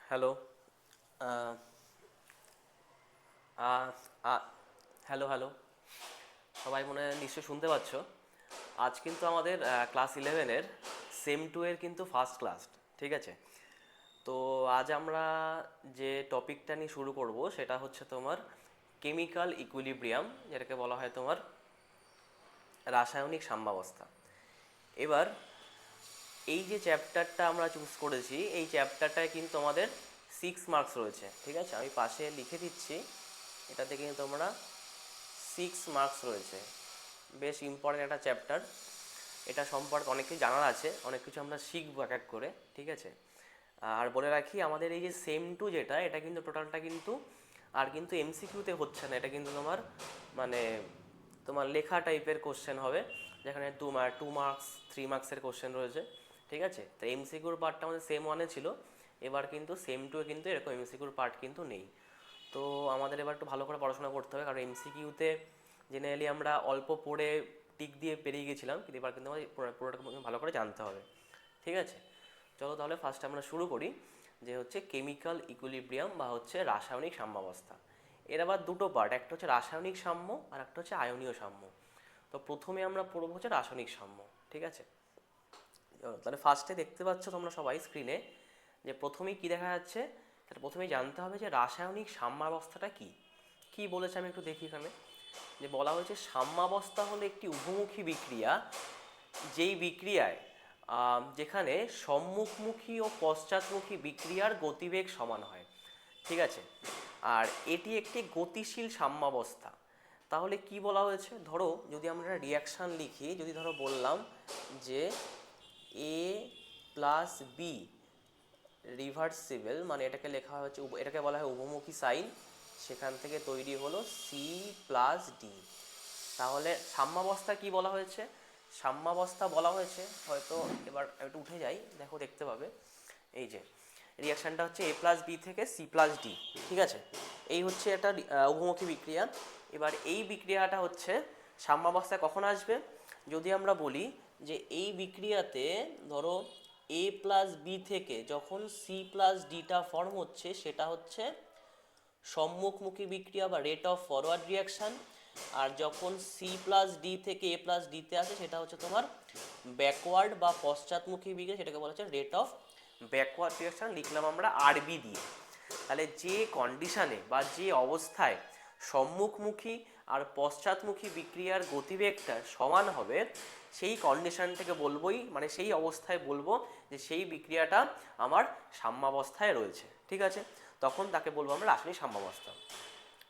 Hello. আহ, আহ, আহ, hello hello. সবাই মনে হয় নিশ্চয়ই শুনতে পাচ্ছ। আজ কিন্তু আমাদের ক্লাস 11-এর সেম 2 এর কিন্তু ফার্স্ট ক্লাস। ঠিক আছে। তো আজ আমরা যে টপিকটা নিয়ে শুরু করব সেটা হচ্ছে তোমার কেমিক্যাল ইকুইলিব্রিয়াম, যেটাকে বলা হয় তোমার রাসায়নিক সাম্যাবস্থা। এবার এই যে চ্যাপ্টারটা আমরা চুজ করেছি, এই চ্যাপ্টারটায় কিন্তু আমাদের 6 মার্কস রয়েছে। ঠিক আছে, আমি পাশে লিখে দিচ্ছি। এটাতে কিন্তু তোমরা 6 মার্কস রয়েছে। বেশ ইম্পর্টেন্ট একটা চ্যাপ্টার। এটা সম্পর্কে অনেক কিছু জানার আছে, অনেক কিছু আমরা শিখবো এক এক করে। ঠিক আছে। আর বলে রাখি, আমাদের এই যে সেম 2 যেটা, এটা কিন্তু টোটালটা কিন্তু আর কিন্তু এমসিকিউতে হচ্ছে না। এটা কিন্তু তোমার মানে তোমার লেখা টাইপের কোশ্চেন হবে, যেখানে 2 মার্কস 3 মার্কসের কোশ্চেন রয়েছে। ঠিক আছে। তো এমসিকিউর পার্টটা আমাদের সেম 1-এ ছিল, এবার কিন্তু সেম 2-এ কিন্তু এরকম এমসিকিউর পার্ট কিন্তু নেই। তো আমাদের এবার একটু ভালো করে পড়াশোনা করতে হবে, কারণ এমসিকিউতে জেনারেলি আমরা অল্প পড়ে টিক দিয়ে পেরিয়ে গেছিলাম, কিন্তু এবার কিন্তু আমাদের পুরোটা ভালো করে জানতে হবে। ঠিক আছে। চলো তাহলে ফার্স্ট আমরা শুরু করি, যে হচ্ছে কেমিক্যাল ইকুইলিব্রিয়াম বা হচ্ছে রাসায়নিক সাম্যাবস্থা। এর আবার দুটো পার্ট, একটা হচ্ছে রাসায়নিক সাম্য আর একটা হচ্ছে আয়নীয় সাম্য। তো প্রথমে আমরা পড়বো হচ্ছে রাসায়নিক সাম্য। ঠিক আছে। তাহলে ফার্স্টে দেখতে পাচ্ছ তোমরা সবাই স্ক্রিনে, যে প্রথমেই কি দেখা যাচ্ছে। তাহলে প্রথমেই জানতে হবে যে রাসায়নিক সাম্যাবস্থাটা কি। কি বলেছে আমি একটু দেখি এখানে। যে বলা হয়েছে সাম্যাবস্থা হলো একটি উভমুখী বিক্রিয়া, যেই বিক্রিয়ায় যেখানে সম্মুখমুখী ও পশ্চাৎমুখী বিক্রিয়ার গতিবেগ সমান হয়। ঠিক আছে। আর এটি একটি গতিশীল সাম্যাবস্থা। তাহলে কি বলা হয়েছে, ধরো যদি আমরা রিয়াকশান লিখি, যদি ধরো বললাম যে এ প্লাস বি রিভার্সিবল, মানে এটাকে লেখা হচ্ছে, এটাকে বলা হয় উভমুখী সাইন, সেখান থেকে তৈরি হলো সি প্লাস ডি। তাহলে সাম্যাবস্থা কি বলা হয়েছে, সাম্যাবস্থা বলা হয়েছে হয়তো, এবার একটু উঠে যাই, দেখো দেখতে পাবে। এই যে রিয়াকশানটা হচ্ছে এ প্লাস বি থেকে সি প্লাস ডি। ঠিক আছে। এই হচ্ছে একটা উভমুখী বিক্রিয়া। এবার এই বিক্রিয়াটা হচ্ছে সাম্যাবস্থায় কখন আসবে, যদি আমরা বলি যে এই বিক্রিয়াতে ধরো এ প্লাস বি থেকে যখন সি প্লাস ডিটা ফর্ম হচ্ছে, সেটা হচ্ছে সম্মুখমুখী বিক্রিয়া বা রেট অফ ফরওয়ার্ড রিয়াকশান। আর যখন সি প্লাস ডি থেকে এ প্লাস ডিতে আসে, সেটা হচ্ছে তোমার ব্যাকওয়ার্ড বা পশ্চাৎমুখী বিক্রিয়া, সেটাকে বলা হচ্ছে রেট অফ ব্যাকওয়ার্ড রিয়াকশান। লিখলাম আমরা আরবি দিয়ে। তাহলে যে কন্ডিশানে বা যে অবস্থায় সম্মুখমুখী আর পশ্চাৎমুখী বিক্রিয়ার গতিবেগটা সমান হবে, সেই কন্ডিশনটাকে বলবোই, মানে সেই অবস্থায় বলবো যে সেই বিক্রিয়াটা আমার সাম্যাবস্থায় রয়েছে। ঠিক আছে। তখন তাকে বলবো আমরা রাসায়নিক সাম্যাবস্থা।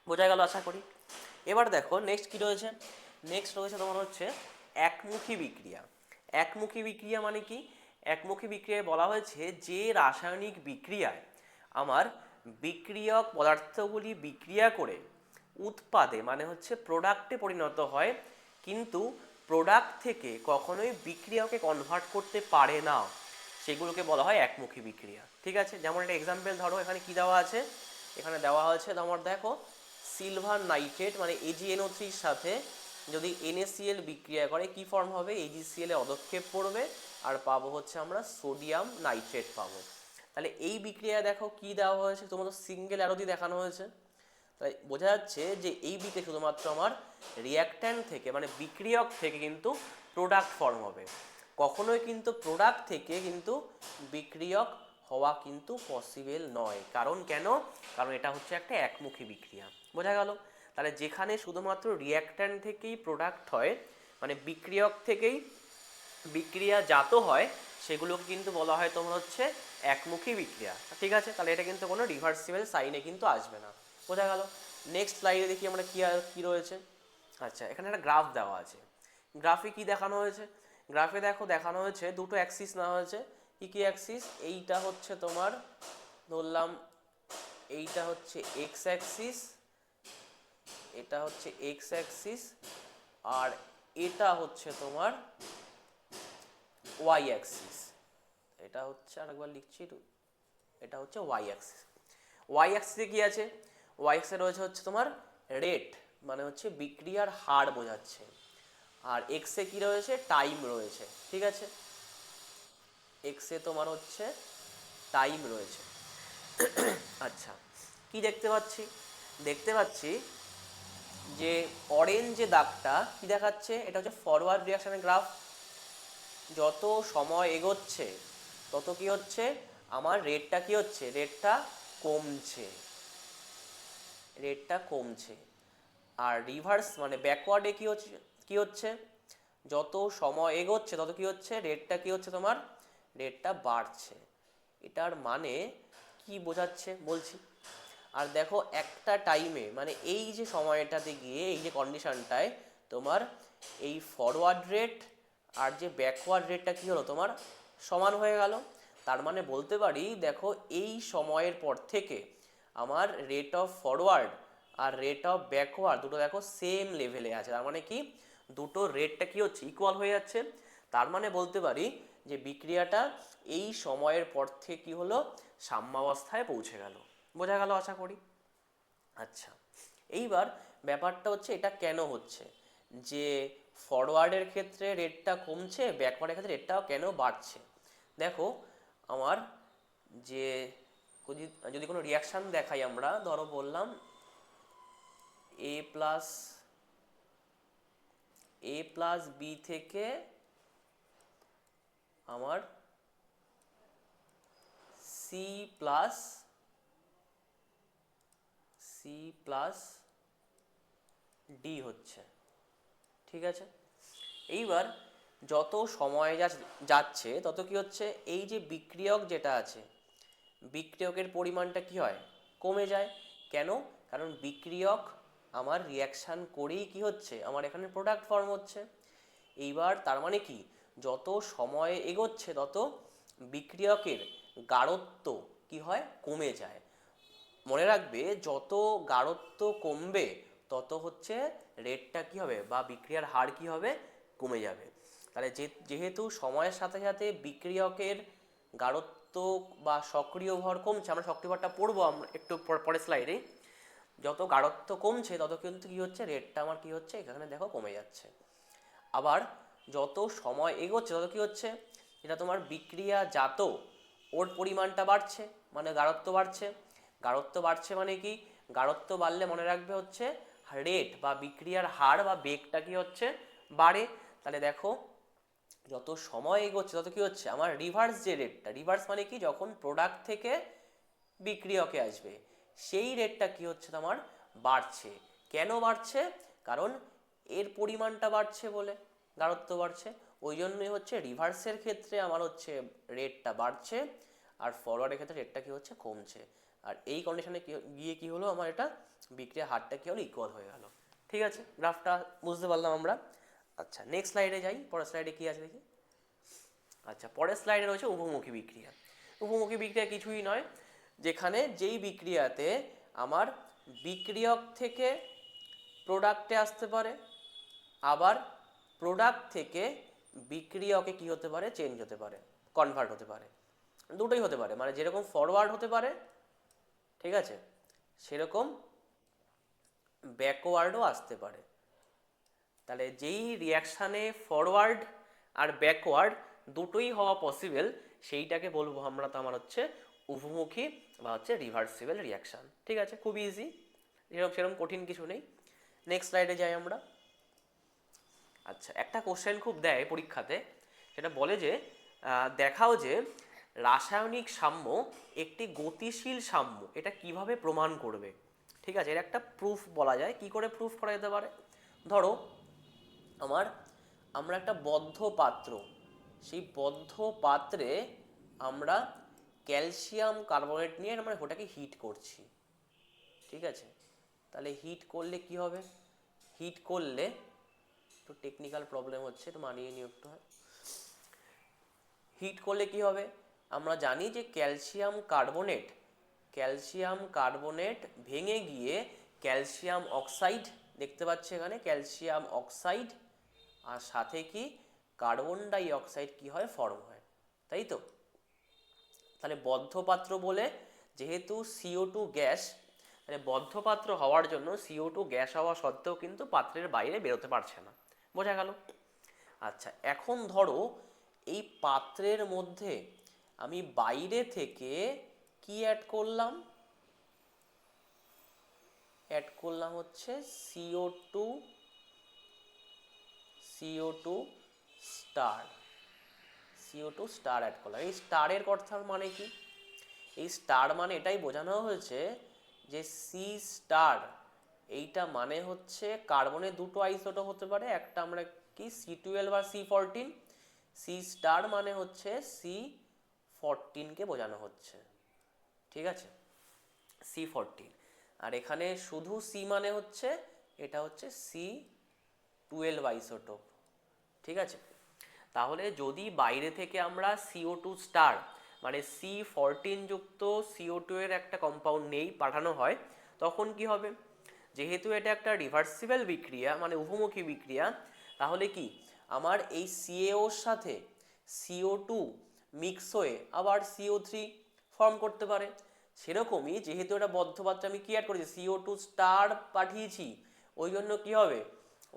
বোঝা গেল আশা করি। এবার দেখো নেক্সট কি রয়েছে। নেক্সট রয়েছে তোমার হচ্ছে একমুখী বিক্রিয়া। একমুখী বিক্রিয়া মানে কি, একমুখী বিক্রিয়ায় বলা হয়েছে যে রাসায়নিক বিক্রিয়ায় আমার বিক্রিয়ক পদার্থগুলি বিক্রিয়া করে উৎপাদে মানে হচ্ছে প্রোডাক্টে পরিণত হয়, কিন্তু প্রোডাক্ট থেকে কখনোই বিক্রিয়কে কনভার্ট করতে পারে না, সেগুলোকে বলা হয় একমুখী বিক্রিয়া। ঠিক আছে। যেমন একটা এক্সাম্পল ধরো, এখানে কি দেওয়া আছে, এখানে দেওয়া হয়েছে তোমার দেখো সিলভার নাইট্রেট মানে AgNO3 সাথে যদি NaCl বিক্রিয়া করে কি ফর্ম হবে, AgCl এ অদক্ষেপ পড়বে, আর পাবো হচ্ছে আমরা সোডিয়াম নাইট্রেট পাবো। তাহলে এই বিক্রিয়া দেখো কি দেওয়া হয়েছে, তোমাদের সিঙ্গেল অ্যারো দিয়ে দেখানো হয়েছে। তাই বোঝা যাচ্ছে যে এই বিক্রিয়া শুধুমাত্র আমার রিয়াক্ট্যান্ট থেকে মানে বিক্রিয়ক থেকে কিন্তু প্রোডাক্ট ফর্ম হবে, কখনোই কিন্তু প্রোডাক্ট থেকে কিন্তু বিক্রিয়ক হওয়া কিন্তু পসিবল নয়। কারণ কেন, কারণ এটা হচ্ছে একটা একমুখী বিক্রিয়া। বোঝা গেল। তাহলে যেখানে শুধুমাত্র রিয়াক্ট্যান্ট থেকেই প্রোডাক্ট হয়, মানে বিক্রিয়ক থেকেই বিক্রিয়া জাত হয়, সেগুলোকে কিন্তু বলা হয় তোমার হচ্ছে একমুখী বিক্রিয়া। ঠিক আছে। তাহলে এটা কিন্তু কোনো রিভার্সিবল সাইনে কিন্তু আসবে না। বোঝা গেল। নেক্সট স্লাইডে দেখি আমরা কি রয়েছে। আচ্ছা, এখানে একটা গ্রাফ দেওয়া আছে। গ্রাফে কি দেখানো হয়েছে, গ্রাফে দেখো দেখানো হয়েছে দুটো অ্যাক্সিস নেওয়া হয়েছে। কি কি অ্যাক্সিস, এইটা হচ্ছে তোমার ধরলাম, এইটা হচ্ছে এক্স অ্যাক্সিস, এটা হচ্ছে এক্স অ্যাক্সিস, আর এটা হচ্ছে তোমার ওয়াই অ্যাক্সিস। এটা হচ্ছে আরেকবার লিখছি, এটা হচ্ছে ওয়াই অ্যাক্সিস। ওয়াই অ্যাক্সিসে কি আছে, ওয়াই অ্যাক্সিসে রয়েছে হচ্ছে তোমার রেট, মানে হচ্ছে বিক্রিয়ার হার বোঝাচ্ছে। আর এক্সে কি রয়েছে, টাইম রয়েছে। ঠিক আছে। এক্সে তোমার হচ্ছে টাইম রয়েছে। আচ্ছা, কি দেখতে পাচ্ছি? দেখতে পাচ্ছি যে অরেঞ্জ যে দাগটা কি দেখাচ্ছে, এটা হচ্ছে ফরওয়ার্ড রিয়াকশনের গ্রাফ। যত সময় এগোচ্ছে তত কি হচ্ছে, আমার রেটটা কি হচ্ছে, রেটটা কমছে, রেটটা কমছে। আর রিভার্স মানে ব্যাকওয়ার্ডে কি হচ্ছে, কি হচ্ছে, যত সময় এগোচ্ছে তত কি হচ্ছে, রেটটা কি হচ্ছে তোমার, রেটটা বাড়ছে। এটার মানে কি বোঝাচ্ছে বলছি। আর দেখো একটা টাইমে মানে এই যে সময়টাতে গিয়ে এই যে কন্ডিশনটায় তোমার এই ফরওয়ার্ড রেট আর যে ব্যাকওয়ার্ড রেটটা কি হলো তোমার সমান হয়ে গেল। তার মানে বলতে পারি দেখো এই সময়ের পর থেকে আমার রেট অফ ফরওয়ার্ড আর রেট অফ ব্যাকওয়ার্ড দুটো দেখো সেম লেভেলে আছে। তার মানে কি দুটো রেটটা কি হচ্ছে, ইকুয়াল হয়ে যাচ্ছে। তার মানে বলতে পারি যে বিক্রিয়াটা এই সময়ের পর থেকে কি হলো, সাম্যাবস্থায় পৌঁছে গেল। বোঝা গেল আশা করি। আচ্ছা, এইবার ব্যাপারটা হচ্ছে এটা কেন হচ্ছে, যে ফরওয়ার্ডের ক্ষেত্রে রেটটা কমছে, ব্যাকওয়ার্ডের ক্ষেত্রে রেটটাও কেন বাড়ছে। দেখো আমার যে যদি কোনো রিয়াকশান দেখাই আমরা, ধরো বললাম এ প্লাস বি থেকে আমার সি প্লাস ডি হচ্ছে, ঠিক আছে। এইবার যত সময় যাচ্ছে তত কি হচ্ছে, এই যে বিক্রিয়ক যেটা আছে, বিক্রিয়কের পরিমাণটা কি হয়, কমে যায়। কেন? কারণ বিক্রিয়ক আমার রিয়াকশান করেই কি হচ্ছে, আমার এখানে প্রোডাক্ট ফর্ম হচ্ছে। এইবার তার মানে কি, যত সময় এগোচ্ছে তত বিক্রিয়কের গাঢ়ত্ব কি হয়, কমে যায়। মনে রাখবে যত গাঢ়ত্ব কমবে তত হচ্ছে রেটটা কি হবে বা বিক্রিয়ার হার কি হবে, কমে যাবে। তাহলে যেহেতু সময়ের সাথে সাথে বিক্রিয়কের গাঢ়ত্ব বা সক্রিয় ভর কমছে, আমরা সক্রিয় ভরটা পড়বো আমরা একটু পরে স্লাইডে। যত গাঢ়ত্ব কমছে তত কিন্তু কি হচ্ছে, রেটটা আমার কি হচ্ছে, এখানে দেখো কমে যাচ্ছে। আবার যত সময় এগোচ্ছে তত কি হচ্ছে, এটা তোমার বিক্রিয়াজাত ওর পরিমাণটা বাড়ছে, মানে গাঢ়ত্ব বাড়ছে। গাঢ়ত্ব বাড়ছে মানে কি, গাঢ়ত্ব বাড়লে মনে রাখবে হচ্ছে রেট বা বিক্রিয়ার হার বা বেগটা কি হচ্ছে, বাড়ে। তাহলে দেখো যত সময় এগোচ্ছে তত কি হচ্ছে, আমার রিভার্স যে রেটটা, রিভার্স মানে কি, যখন প্রোডাক্ট থেকে বিক্রিয়কে আসবে সেই রেটটা কি হচ্ছে তোমার বাড়ছে। কেন বাড়ছে? কারণ এর পরিমাণটা বাড়ছে বলে গাঢ়ত্ব বাড়ছে। ওই জন্যই হচ্ছে রিভার্সের ক্ষেত্রে আমার হচ্ছে রেটটা বাড়ছে আর ফরওয়ার্ডের ক্ষেত্রে রেটটা কি হচ্ছে, কমছে। আর এই কন্ডিশনে গিয়ে কি হলো, আমার এটা বিক্রিয়ার হারটা কি হলো, ইকুয়াল হয়ে গেল। ঠিক আছে, গ্রাফটা বুঝতে পারলাম আমরা। আচ্ছা, নেক্সট স্লাইডে যাই, পরের স্লাইডে কি আছে দেখি। আচ্ছা, পরের স্লাইডে রয়েছে উভমুখী বিক্রিয়া। উভমুখী বিক্রিয়া কিছুই নয়, যেখানে যেই বিক্রিয়াতে আমার বিক্রিয়ক থেকে প্রোডাক্টে আসতে পারে, আবার প্রোডাক্ট থেকে বিক্রিয়কে কি হতে পারে, চেঞ্জ হতে পারে, কনভার্ট হতে পারে। দুটোই হতে পারে, মানে যেরকম ফরওয়ার্ড হতে পারে, ঠিক আছে, সেরকম ব্যাকওয়ার্ডও আসতে পারে। তাহলে যেই রিয়াকশানে ফরওয়ার্ড আর ব্যাকওয়ার্ড দুটোই হওয়া পসিবল, সেইটাকে বলবো আমরা তো আমার হচ্ছে উভমুখী বা হচ্ছে রিভার্সিবল রিয়াকশান। ঠিক আছে, খুব ইজি, সেরকম কঠিন কিছু নেই। নেক্সট স্লাইডে যাই আমরা। আচ্ছা, একটা কোশ্চেন খুব দেয় পরীক্ষাতে, সেটা বলে যে দেখাও যে রাসায়নিক সাম্য একটি গতিশীল সাম্য, এটা কিভাবে প্রমাণ করবে। ঠিক আছে, এর একটা প্রুফ বলা যায়। কি করে প্রুফ করা যেতে পারে, ধরো আমরা একটা বদ্ধ পাত্র, সেই বদ্ধ পাত্রে আমরা ক্যালসিয়াম কার্বনেট নিয়ে আমরা ওটাকে হিট করছি। ঠিক আছে, তাহলে হিট করলে কি হবে, হিট করলে একটু টেকনিক্যাল প্রবলেম হচ্ছে, একটু মানিয়ে নিও একটু। হিট করলে কি হবে, আমরা জানি যে ক্যালসিয়াম কার্বনেট ভেঙে গিয়ে ক্যালসিয়াম অক্সাইড দেখতে পাচ্ছি এখানে, ক্যালসিয়াম অক্সাইড আর সাথে কি কার্বন ডাই অক্সাইড কি হয়, ফর্ম হয়, তাই তো। তাহলে বদ্ধপাত্র বলে, যেহেতু CO2 গ্যাস, মানে বদ্ধপাত্র হওয়ার জন্য CO2 গ্যাস হওয়া সত্ত্বেও কিন্তু পাত্রের বাইরে বেরোতে পারছে না। বোঝা গেল। আচ্ছা, এখন ধরো এই পাত্রের মধ্যে আমি বাইরে থেকে কি অ্যাড করলাম, অ্যাড করলাম হচ্ছে CO2 star, CO2 star add করলাম। এই স্টারের কথার মানে কি? এই স্টার মানে এটাই বোঝানো হয়েছে যে সি স্টার, এইটা মানে হচ্ছে কার্বনের দুটো আইসোটোপ হতে পারে, একটা আমরা কি C12 আর C14, সি স্টার মানে হচ্ছে C14 কে বোঝানো হচ্ছে, ঠিক আছে, C14। আর এখানে শুধু সি মানে হচ্ছে এটা হচ্ছে C12 আইসোটোপ, ঠিক আছে। তাহলে যদি বাইরে থেকে আমরা CO2 স্টার মানে C14 যুক্ত CO2 এর একটা কম্পাউন্ড নেই, পাঠানো হয়, তখন কি হবে? যেহেতু এটা একটা রিভার্সিবল বিক্রিয়া মানে উভমুখী বিক্রিয়া, তাহলে কি আমার এই CaOর সাথে CO2 মিক্স হয়ে আবার CO3 ফর্ম করতে পারে। সেরকমই যেহেতু এটা বদ্ধপাত্রে আমি কি অ্যাড করেছি, CO2 স্টার পাঠিয়েছি, ওই জন্য কি হবে,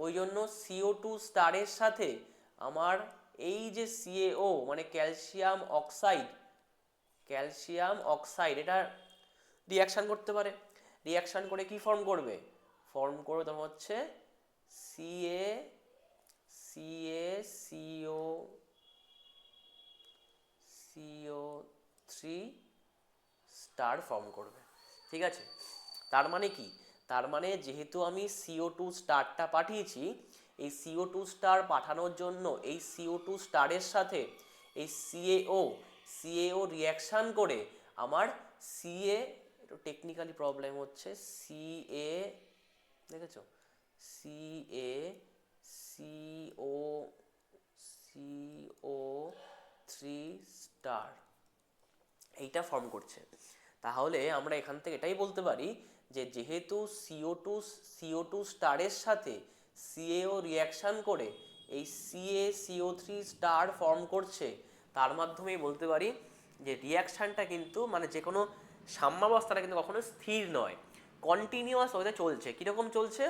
ওই জন্য CO2 স্টারের সাথে আমার এই যে CaO মানে ক্যালসিয়াম অক্সাইড এটা রিয়াকশান করতে পারে। রিয়াকশান করে কি ফর্ম করবে, ফর্ম করবে তোমার হচ্ছে CO3 স্টার ফর্ম করবে, ঠিক আছে। তার মানে কি, তার মানে যেহেতু আমি CO2 স্টারটা পাঠিয়েছি, এই CO2 স্টার পাঠানোর জন্য এই CO2 স্টারের সাথে এই CaO রিয়াকশান করে আমার Ca, একটু টেকনিক্যালি প্রবলেম হচ্ছে, দেখেছো, CO3 স্টার এইটা ফর্ম করছে। তাহলে আমরা এখান থেকে এটাই বলতে পারি যে যেহেতু CO2 স্টারের সাথে CaO রিয়াকশান করে এই CaCO3 স্টার ফর্ম করছে, তার মাধ্যমেই বলতে পারি যে রিয়াকশানটা কিন্তু মানে যে কোনো সাম্যাবস্থাটা কিন্তু কখনো স্থির নয়, কন্টিনিউয়াস ওয়েতে চলছে। কীরকম চলছে,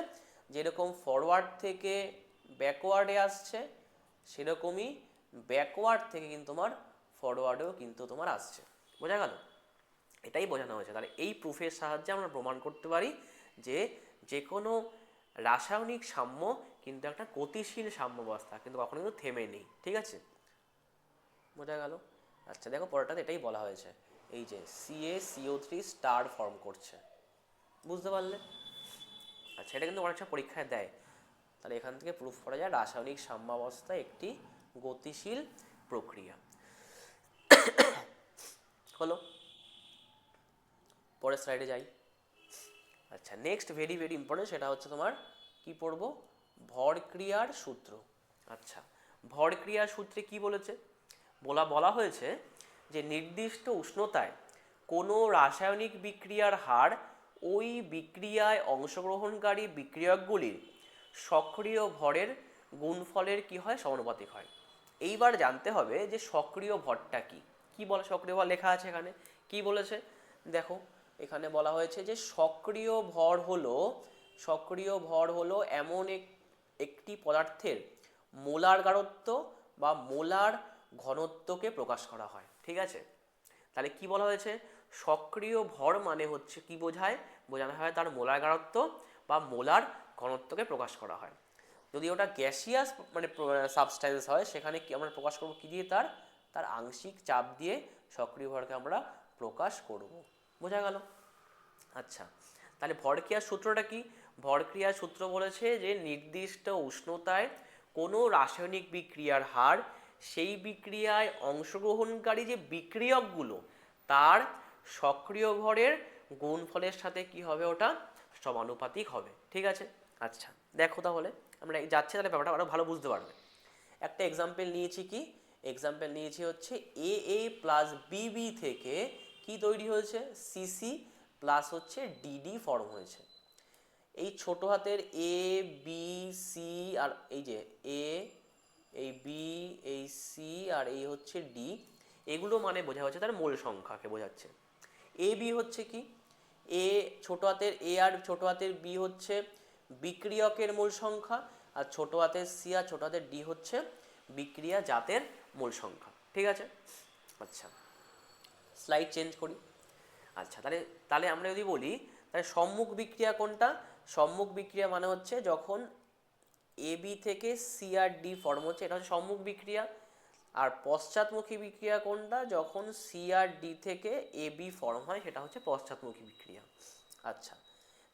যেরকম ফরওয়ার্ড থেকে ব্যাকওয়ার্ডে আসছে, সেরকমই ব্যাকওয়ার্ড থেকে কিন্তু তোমার ফরওয়ার্ডেও কিন্তু তোমার আসছে। বোঝা গেল? এটাই বোঝানো হয়েছে। তাহলে এই প্রুফের সাহায্যে আমরা প্রমাণ করতে পারি যে যে কোনো রাসায়নিক সাম্য কিন্তু একটা গতিশীল সাম্যাবস্থা, কিন্তু কখনো কিন্তু থেমে নেই, ঠিক আছে। বোঝা গেল? আচ্ছা দেখো পরেরটাতে এটাই বলা হয়েছে, এই যে CaCO3 স্টার ফর্ম করছে, বুঝতে পারলে? আচ্ছা এটা কিন্তু অনেক সময় পরীক্ষায় দেয়, তাহলে এখান থেকে প্রুফ করা যায় রাসায়নিক সাম্যাবস্থা একটি গতিশীল প্রক্রিয়া। হলো, পরের স্লাইডে যাই। আচ্ছা নেক্সট ভেরি ভেরি ইম্পর্টেন্ট, সেটা হচ্ছে তোমার কি পড়বো, ভরক্রিয়ার সূত্র। আচ্ছা ভরক্রিয়ার সূত্রে কি বলেছে, বলা হয়েছে যে নির্দিষ্ট উষ্ণতায় কোনো রাসায়নিক বিক্রিয়ার হার ওই বিক্রিয়ায় অংশগ্রহণকারী বিক্রিয়কগুলির সক্রিয় ভরের গুণফলের কি হয়, সমানুপাতিক হয়। এইবার জানতে হবে যে সক্রিয় ভরটা কি, কি বলে সক্রিয় ভর লেখা আছে এখানে, কি বলেছে দেখো, এখানে বলা হয়েছে যে সক্রিয় ভর হলো এমন একটি পদার্থের মোলার গাঢ়ত্ব বা মোলার ঘনত্বকে প্রকাশ করা হয়, ঠিক আছে। তাহলে কি বলা হয়েছে, সক্রিয় ভর মানে হচ্ছে কি বোঝায়, বোঝানো হয় তার মোলার গাঢ়ত্ব বা মোলার ঘনত্বকে প্রকাশ করা হয়। যদি ওটা গ্যাসিয়াস মানে সাবস্ট্যান্স হয়, সেখানে কি আমরা প্রকাশ করব কি দিয়ে, তার আংশিক চাপ দিয়ে সক্রিয় ভরকে আমরা প্রকাশ করব। বোঝা গেল? আচ্ছা তাহলে ভরক্রিয়ার সূত্রটা কি, ভরক্রিয়ার সূত্র বলেছে যে নির্দিষ্ট উষ্ণতায় কোনো রাসায়নিক বিক্রিয়ার হার সেই বিক্রিয়ায় অংশগ্রহণকারী যে বিক্রিয়কগুলো তার সক্রিয় ভরের গুণফলের সাথে কি হবে, ওটা সমানুপাতিক হবে, ঠিক আছে। আচ্ছা দেখো তাহলে আমরা যাচ্ছি, তাহলে ব্যাপারটা আরো ভালো বুঝতে পারবে। একটা এক্সাম্পল নিয়েছি, কি এক্সাম্পল নিয়েছি হচ্ছে AA প্লাস BB থেকে কি তৈরি হয়েছে, CC প্লাস হচ্ছে DD ফর্ম হয়েছে। এই ছোট হাতের A B C আর এই যে A, এই B, এই C আর এই হচ্ছে D, এগুলো মানে বোঝা হচ্ছে তার মোল সংখ্যাকে বোঝাচ্ছে। AB হচ্ছে কি, A ছোট হাতের A আর ছোট হাতের B হচ্ছে বিক্রিয়কের মোল সংখ্যা, আর ছোট হাতের C আর ছোট হাতের D হচ্ছে বিক্রিয়া জাতের মোল সংখ্যা, ঠিক আছে। আচ্ছা স্লাইড চেঞ্জ করি। আচ্ছা, তাহলে তাহলে আমরা যদি বলি তাহলে সম্মুখ বিক্রিয়া কোনটা? সম্মুখ বিক্রিয়া মানে হচ্ছে যখন এ বি থেকে সি আর ডি ফর্ম হচ্ছে, এটা হচ্ছে সম্মুখ বিক্রিয়া। আর পশ্চাৎমুখী বিক্রিয়া কোনটা? যখন সি আর ডি থেকে এ বি ফর্ম হয়, সেটা হচ্ছে পশ্চাৎমুখী বিক্রিয়া। আচ্ছা,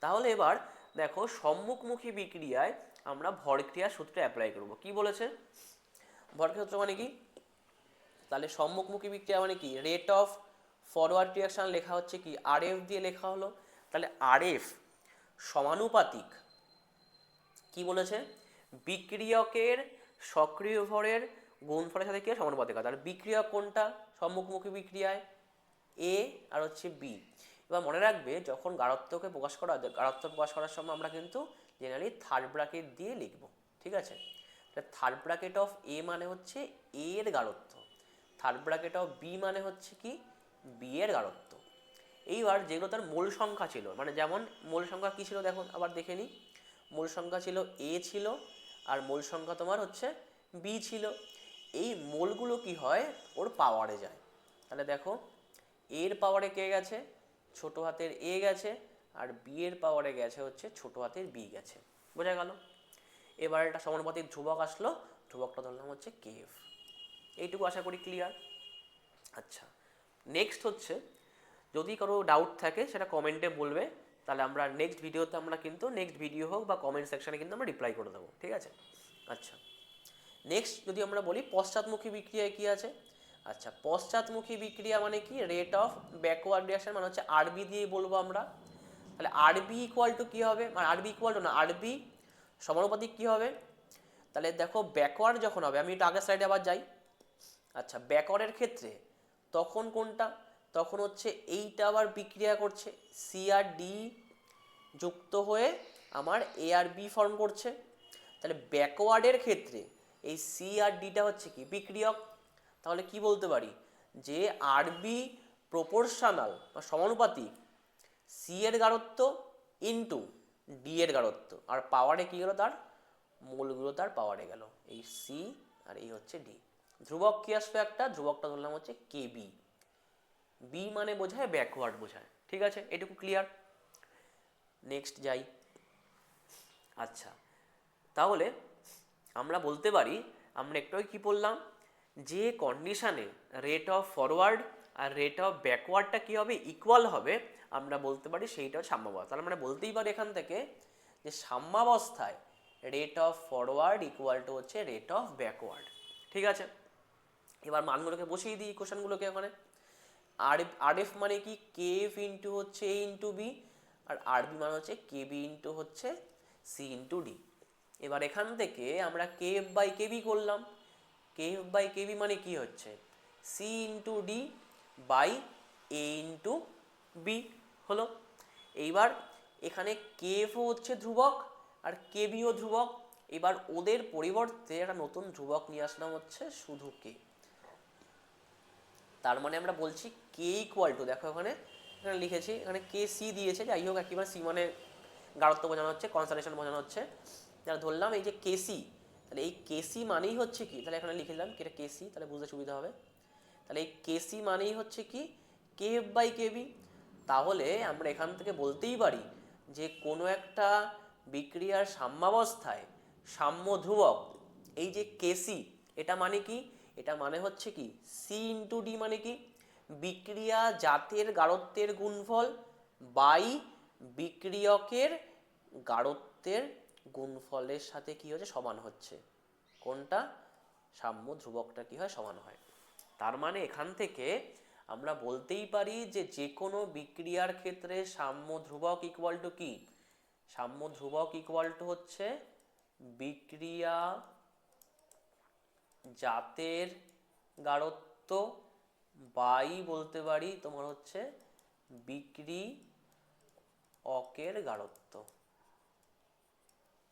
তাহলে এবার দেখো সম্মুখমুখী বিক্রিয়ায় আমরা ভরক্রিয়া সূত্র অ্যাপ্লাই করব। কি বলেছে? ভরক্রিয়া সূত্র মানে কি? তাহলে সম্মুখমুখী বিক্রিয়া মানে কি? রেট অফ ফরওয়ার্ড রিয়াকশন লেখা হচ্ছে কি আর এফ দিয়ে লেখা হলো। তাহলে আর এফ সমানুপাতিক, কি বলেছে? বিক্রিয়কের সক্রিয় ভরের গুণফলের সাথে কি সমানুপাতিক। তাহলে বিক্রিয়ক কোনটা সম্মুখমুখী বিক্রিয়ায়? এ আর হচ্ছে বি। এবার মনে রাখবে যখন গাঢ়ত্বকে প্রকাশ করা হয়, গাঢ়ত্ব প্রকাশ করার সময় আমরা কিন্তু জেনারেলি থার্ড ব্র্যাকেট দিয়ে লিখব, ঠিক আছে? থার্ড ব্র্যাকেট অফ এ মানে হচ্ছে এ এর গাঢ়ত্ব, থার্ড ব্র্যাকেট অফ বি মানে হচ্ছে কি বি এর গাঢ়ত্ব। এইবার যেগুলো তার মোল সংখ্যা ছিল, মানে যেমন মোল সংখ্যা কী ছিল দেখো, আবার দেখে নিই। মোল সংখ্যা ছিল এ ছিল, আর মোল সংখ্যা তোমার হচ্ছে বি ছিল। এই মোলগুলো কি হয়, ওর পাওয়ারে যায়। তাহলে দেখো এর পাওয়ারে কে গেছে? ছোট হাতের এ গেছে, আর বি এর পাওয়ারে গেছে হচ্ছে ছোট হাতের বি গেছে। বোঝা গেল? এবার একটা সমানুপাতিক ধ্রুবক আসলো, ধ্রুবকটা ধরলাম হচ্ছে কেএফ। এইটুকু আশা করি ক্লিয়ার। আচ্ছা, নেক্সট হচ্ছে যদি কারো ডাউট থাকে সেটা কমেন্টে বলবে, তাহলে আমরা নেক্সট ভিডিওতে আমরা কিন্তু নেক্সট ভিডিও হোক বা কমেন্ট সেকশনে কিন্তু আমরা রিপ্লাই করে দেবো, ঠিক আছে? আচ্ছা, নেক্সট যদি আমরা বলি পশ্চাৎমুখী বিক্রিয়ায় কি আছে। আচ্ছা, পশ্চাৎমুখী বিক্রিয়া মানে কি? রেট অফ ব্যাকওয়ার্ড রিয়াকশন মানে হচ্ছে আরবি দিয়ে বলবো আমরা। তাহলে আরবি ইকুয়াল টু কী হবে? মানে আরবি ইকুয়াল টু না, আরবি সমানুপাতিক কী হবে? তাহলে দেখো ব্যাকওয়ার্ড যখন হবে, আমি একটু আগের স্লাইডে আবার যাই। আচ্ছা, ব্যাকওয়ার্ডের ক্ষেত্রে তখন কোনটা? তখন হচ্ছে এইটা আবার বিক্রিয়া করছে, সি আর ডি যুক্ত হয়ে আমার এ আর বি ফর্ম করছে। তাহলে ব্যাকওয়ার্ডের ক্ষেত্রে এই সি আর ডিটা হচ্ছে কি বিক্রিয়ক। তাহলে কি বলতে পারি যে আরবি প্রপোর্শনাল বা সমানুপাতিক সি এর গাঢ়ত্ব ইন্টু ডি এর গাঢ়ত্ব, আর পাওয়ারে কি গেল? তার মোলগুলো তার পাওয়ারে গেল, এই সি আর এই হচ্ছে ডি। ধ্রুবক কি আসলো? একটা ধ্রুবকটা ধরলাম হচ্ছে কে বি। বি মানে বোঝায় ব্যাকওয়ার্ড বোঝায়, ঠিক আছে? এটুকু ক্লিয়ার। নেক্সট যাই। আচ্ছা, তাহলে আমরা বলতে পারি, আমরা একটু কি বললাম, যে কন্ডিশানে রেট অফ ফরওয়ার্ড আর রেট অফ ব্যাকওয়ার্ডটা কী হবে? ইকুয়াল হবে, আমরা বলতে পারি সেইটা হচ্ছে সাম্যাবস্থা। তাহলে আমরা বলতেই পারি এখান থেকে যে সাম্যাবস্থায় rate of forward equal to হচ্ছে রেট অফ ব্যাকওয়ার্ড, ঠিক আছে? এবার মানগুলোকে বসিয়ে দিই কোশ্চেনগুলোকে ওখানে। আর এফ মানে কি? কে এফ ইন্টু হচ্ছে এ ইন্টু বি, আর আর বি মানে হচ্ছে কে বি ইন্টু হচ্ছে সি ইন্টু ডি। এবার এখান থেকে আমরা K F by K B করলাম। K F by K B মানে কি হচ্ছে? C into D by A into B হলো। এইবার এখানে কে এফও হচ্ছে ধ্রুবক আর কে বিও ধ্রুবক। এবার ওদের পরিবর্তে একটা নতুন ধ্রুবক নিয়ে আসলাম হচ্ছে শুধু কে। তার মানে আমরা বলছি কে ইকুয়াল টু, দেখো এখানে এখানে লিখেছি, এখানে কে সি দিয়েছে, যাই হোক একেবারে সি মানে গাঢ়ত্ব বোঝানো হচ্ছে, কনসেন্ট্রেশন বোঝানো হচ্ছে। যারা ধরলাম এই যে কেসি, তাহলে এই কেসি মানেই হচ্ছে কি? তাহলে এখানে লিখে দিলাম এটা কেসি, তাহলে বুঝতে সুবিধা হবে। তাহলে এই কেসি মানেই হচ্ছে কি K F by K B. তাহলে আমরা এখান থেকে বলতেই পারি যে কোনো একটা বিক্রিয়ার সাম্যাবস্থায় সাম্য ধ্রুবক এই যে কেসি, এটা মানে কি? এটা মানে হচ্ছে কি সি ইন্টু ডি, মানে কি বিক্রিয়া জাতের গাঢ়ত্বের গুণফল বাই বিক্রিয়কের গাঢ়ত্বের গুণফলের সাথে কি হচ্ছে? সমান হচ্ছে। কোনটা? সাম্য ধ্রুবকটা কি হয়? সমান হয়। তার মানে এখান থেকে আমরা বলতেই পারি যে যে কোনো বিক্রিয়ার ক্ষেত্রে সাম্য ধ্রুবক ইকুয়াল টু কি? সাম্য ধ্রুবক ইকুয়াল টু হচ্ছে বিক্রিয়া জাতের গাঢ়ত্ব বাই বলতে পারি তোমার হচ্ছে বিক্রিয়কের গাঢ়ত্ব।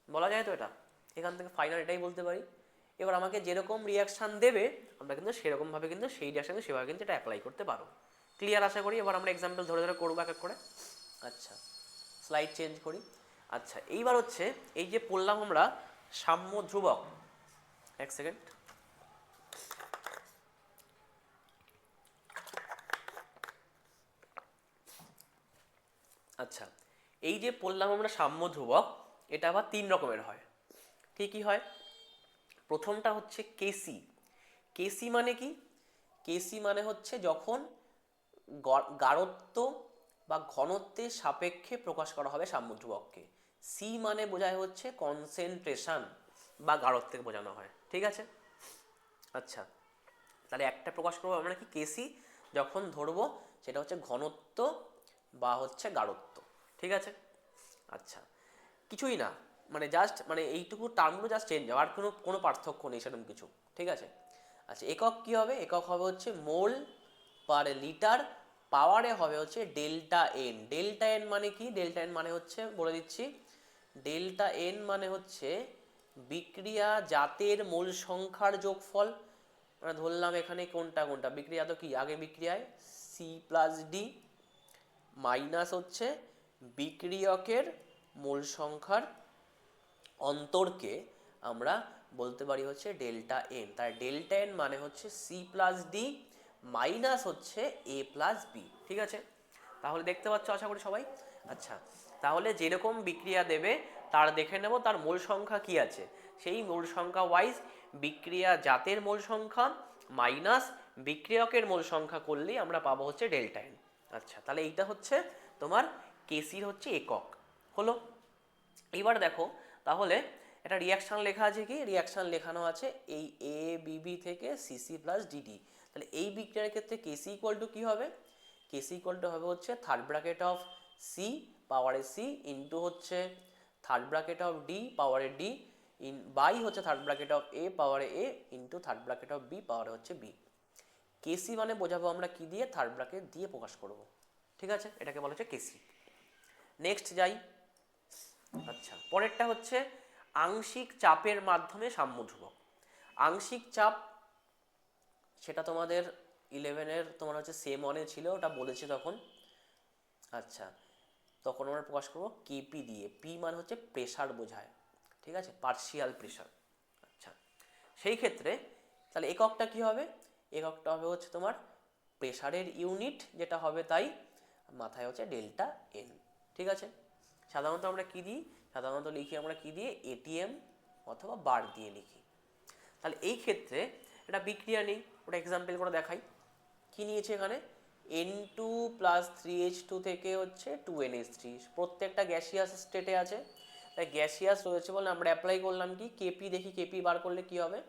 বলা যায় তো এটা? এখান থেকে ফাইনাল এটাই বলতে পারি। এবার আমাকে যেরকম রিয়াকশান দেবে আমরা কিন্তু সেরকমভাবে কিন্তু সেই রিয়াকশানে সেভাবে কিন্তু এটা অ্যাপ্লাই করতে পারো। ক্লিয়ার আশা করি। এবার আমরা এক্সাম্পল ধরে ধরে করবো এক এক করে। আচ্ছা, স্লাইড চেঞ্জ করি। আচ্ছা, এইবার হচ্ছে এই যে পড়লাম আমরা সাম্য ধ্রুবক, এক সেকেন্ড। আচ্ছা, এই যে বললাম আমরা সাম্য ধ্রুবক, এটা আবার 3 রকমের হয়। কি কি হয়? প্রথমটা হচ্ছে কেসি। কেসি মানে কি? কেসি মানে হচ্ছে যখন গাঢ়ত্ব বা ঘনত্বের সাপেক্ষে প্রকাশ করা হবে সাম্য ধ্রুবককে। সি মানে বোঝায় হচ্ছে কনসেন্ট্রেশন বা গাঢ়ত্বকে বোঝানো হয়, ঠিক আছে? আচ্ছা, তাহলে একটা প্রকাশ করবো আমরা কি কেসি, যখন ধরবো সেটা হচ্ছে ঘনত্ব বা হচ্ছে গাঢ়ত্ব, ঠিক আছে? আচ্ছা, কিছুই না, মানে জাস্ট মানে এইটুকু টার্মগুলো জাস্ট চেঞ্জ হবে, আর কোনো কোনো পার্থক্য নেই সেরকম কিছু, ঠিক আছে? আচ্ছা, একক কি হবে? একক হবে হচ্ছে মোল পার লিটার, পাওয়ারে হবে হচ্ছে ডেল্টা এন। ডেল্টা এন মানে কি? ডেল্টা এন মানে হচ্ছে বলে দিচ্ছি, ডেল্টা এন মানে হচ্ছে বিক্রিয়া জাতের মোল সংখ্যার যোগফল। আমরা ধরলাম এখানে কোনটা কোনটা বিক্রিয়া, তো কি আগে বিক্রিয়ায় সি প্লাস ডি মাইনাস হচ্ছে বিক্রিয়কের মোল সংখ্যার অন্তরকে আমরা বলতে পারি হচ্ছে ডেল্টা এন। তাই ডেল্টা এন মানে হচ্ছে সি প্লাস ডি মাইনাস হচ্ছে এ প্লাস বি, ঠিক আছে? তাহলে দেখতে পাচ্ছ আশা করি সবাই। আচ্ছা, তাহলে যেরকম বিক্রিয়া দেবে তার দেখে নেব তার মোল সংখ্যা কি আছে, সেই মোল সংখ্যা ওয়াইজ বিক্রিয়া জাতের মোল সংখ্যা মাইনাস বিক্রিয়কের মোল সংখ্যা করলেই আমরা পাবো হচ্ছে ডেল্টা এন। আচ্ছা, তাহলে এইটা হচ্ছে তোমার কেসির হচ্ছে একক হলো। এইবার দেখো, তাহলে একটা রিয়াকশান লেখা আছে, কি রিয়াকশান লেখানো আছে এই এ বিবি থেকে সিসি প্লাস ডিডি। তাহলে এই বিক্রিয়ার ক্ষেত্রে কেসি ইকুয়াল টু কী হবে? কেসি ইকুয়াল টু হবে হচ্ছে থার্ড ব্র্যাকেট অফ সি পাওয়ারে সি ইন্টু হচ্ছে থার্ড ব্র্যাকেট অফ ডি পাওয়ারে ডি ইন বাই হচ্ছে থার্ড ব্র্যাকেট অফ এ পাওয়ারে A into third bracket of B পাওয়ারে হচ্ছে বি। কেসি মানে বোঝাবো আমরা কি দিয়ে? থার্ড ব্র্যাকেট দিয়ে প্রকাশ করব, ঠিক আছে? এটাকে বলা হচ্ছে কেসি। নেক্সট যাই। আচ্ছা, পরেরটা হচ্ছে আংশিক চাপের মাধ্যমে সাম্য ধ্রুবক। আংশিক চাপ সেটা তোমাদের 11-এর তোমার হচ্ছে সেম ওয়ানে ছিল, ওটা বলেছে তখন। আচ্ছা, তখন আমরা প্রকাশ করবো কেপি দিয়ে। পি মানে হচ্ছে প্রেশার বোঝায়, ঠিক আছে? Partial pressure. আচ্ছা, সেই ক্ষেত্রে তাহলে এককটা কি হবে? এককটা হবে হচ্ছে তোমার প্রেশারের ইউনিট যেটা হবে, তাই মাথায় হচ্ছে ডেল্টা এন, ঠিক আছে? সাধারণত আমরা কি দিই? সাধারণত লিখি আমরা কি দিয়ে? এটিএম অথবা বার দিয়ে লিখি। তাহলে এই ক্ষেত্রে এটা বিক্রিয়া নেই, ওটা এক্সাম্পল করে দেখাই। কি নিয়েছে এখানে? N2 প্লাস 3H2 থেকে হচ্ছে 2NH3, প্রত্যেকটা গ্যাসিয়াস স্টেটে আছে, তাই গ্যাসিয়াস রয়েছে বলে আমরা অ্যাপ্লাই করলাম কি কেপি। দেখি কেপি বার করলে কি হবে।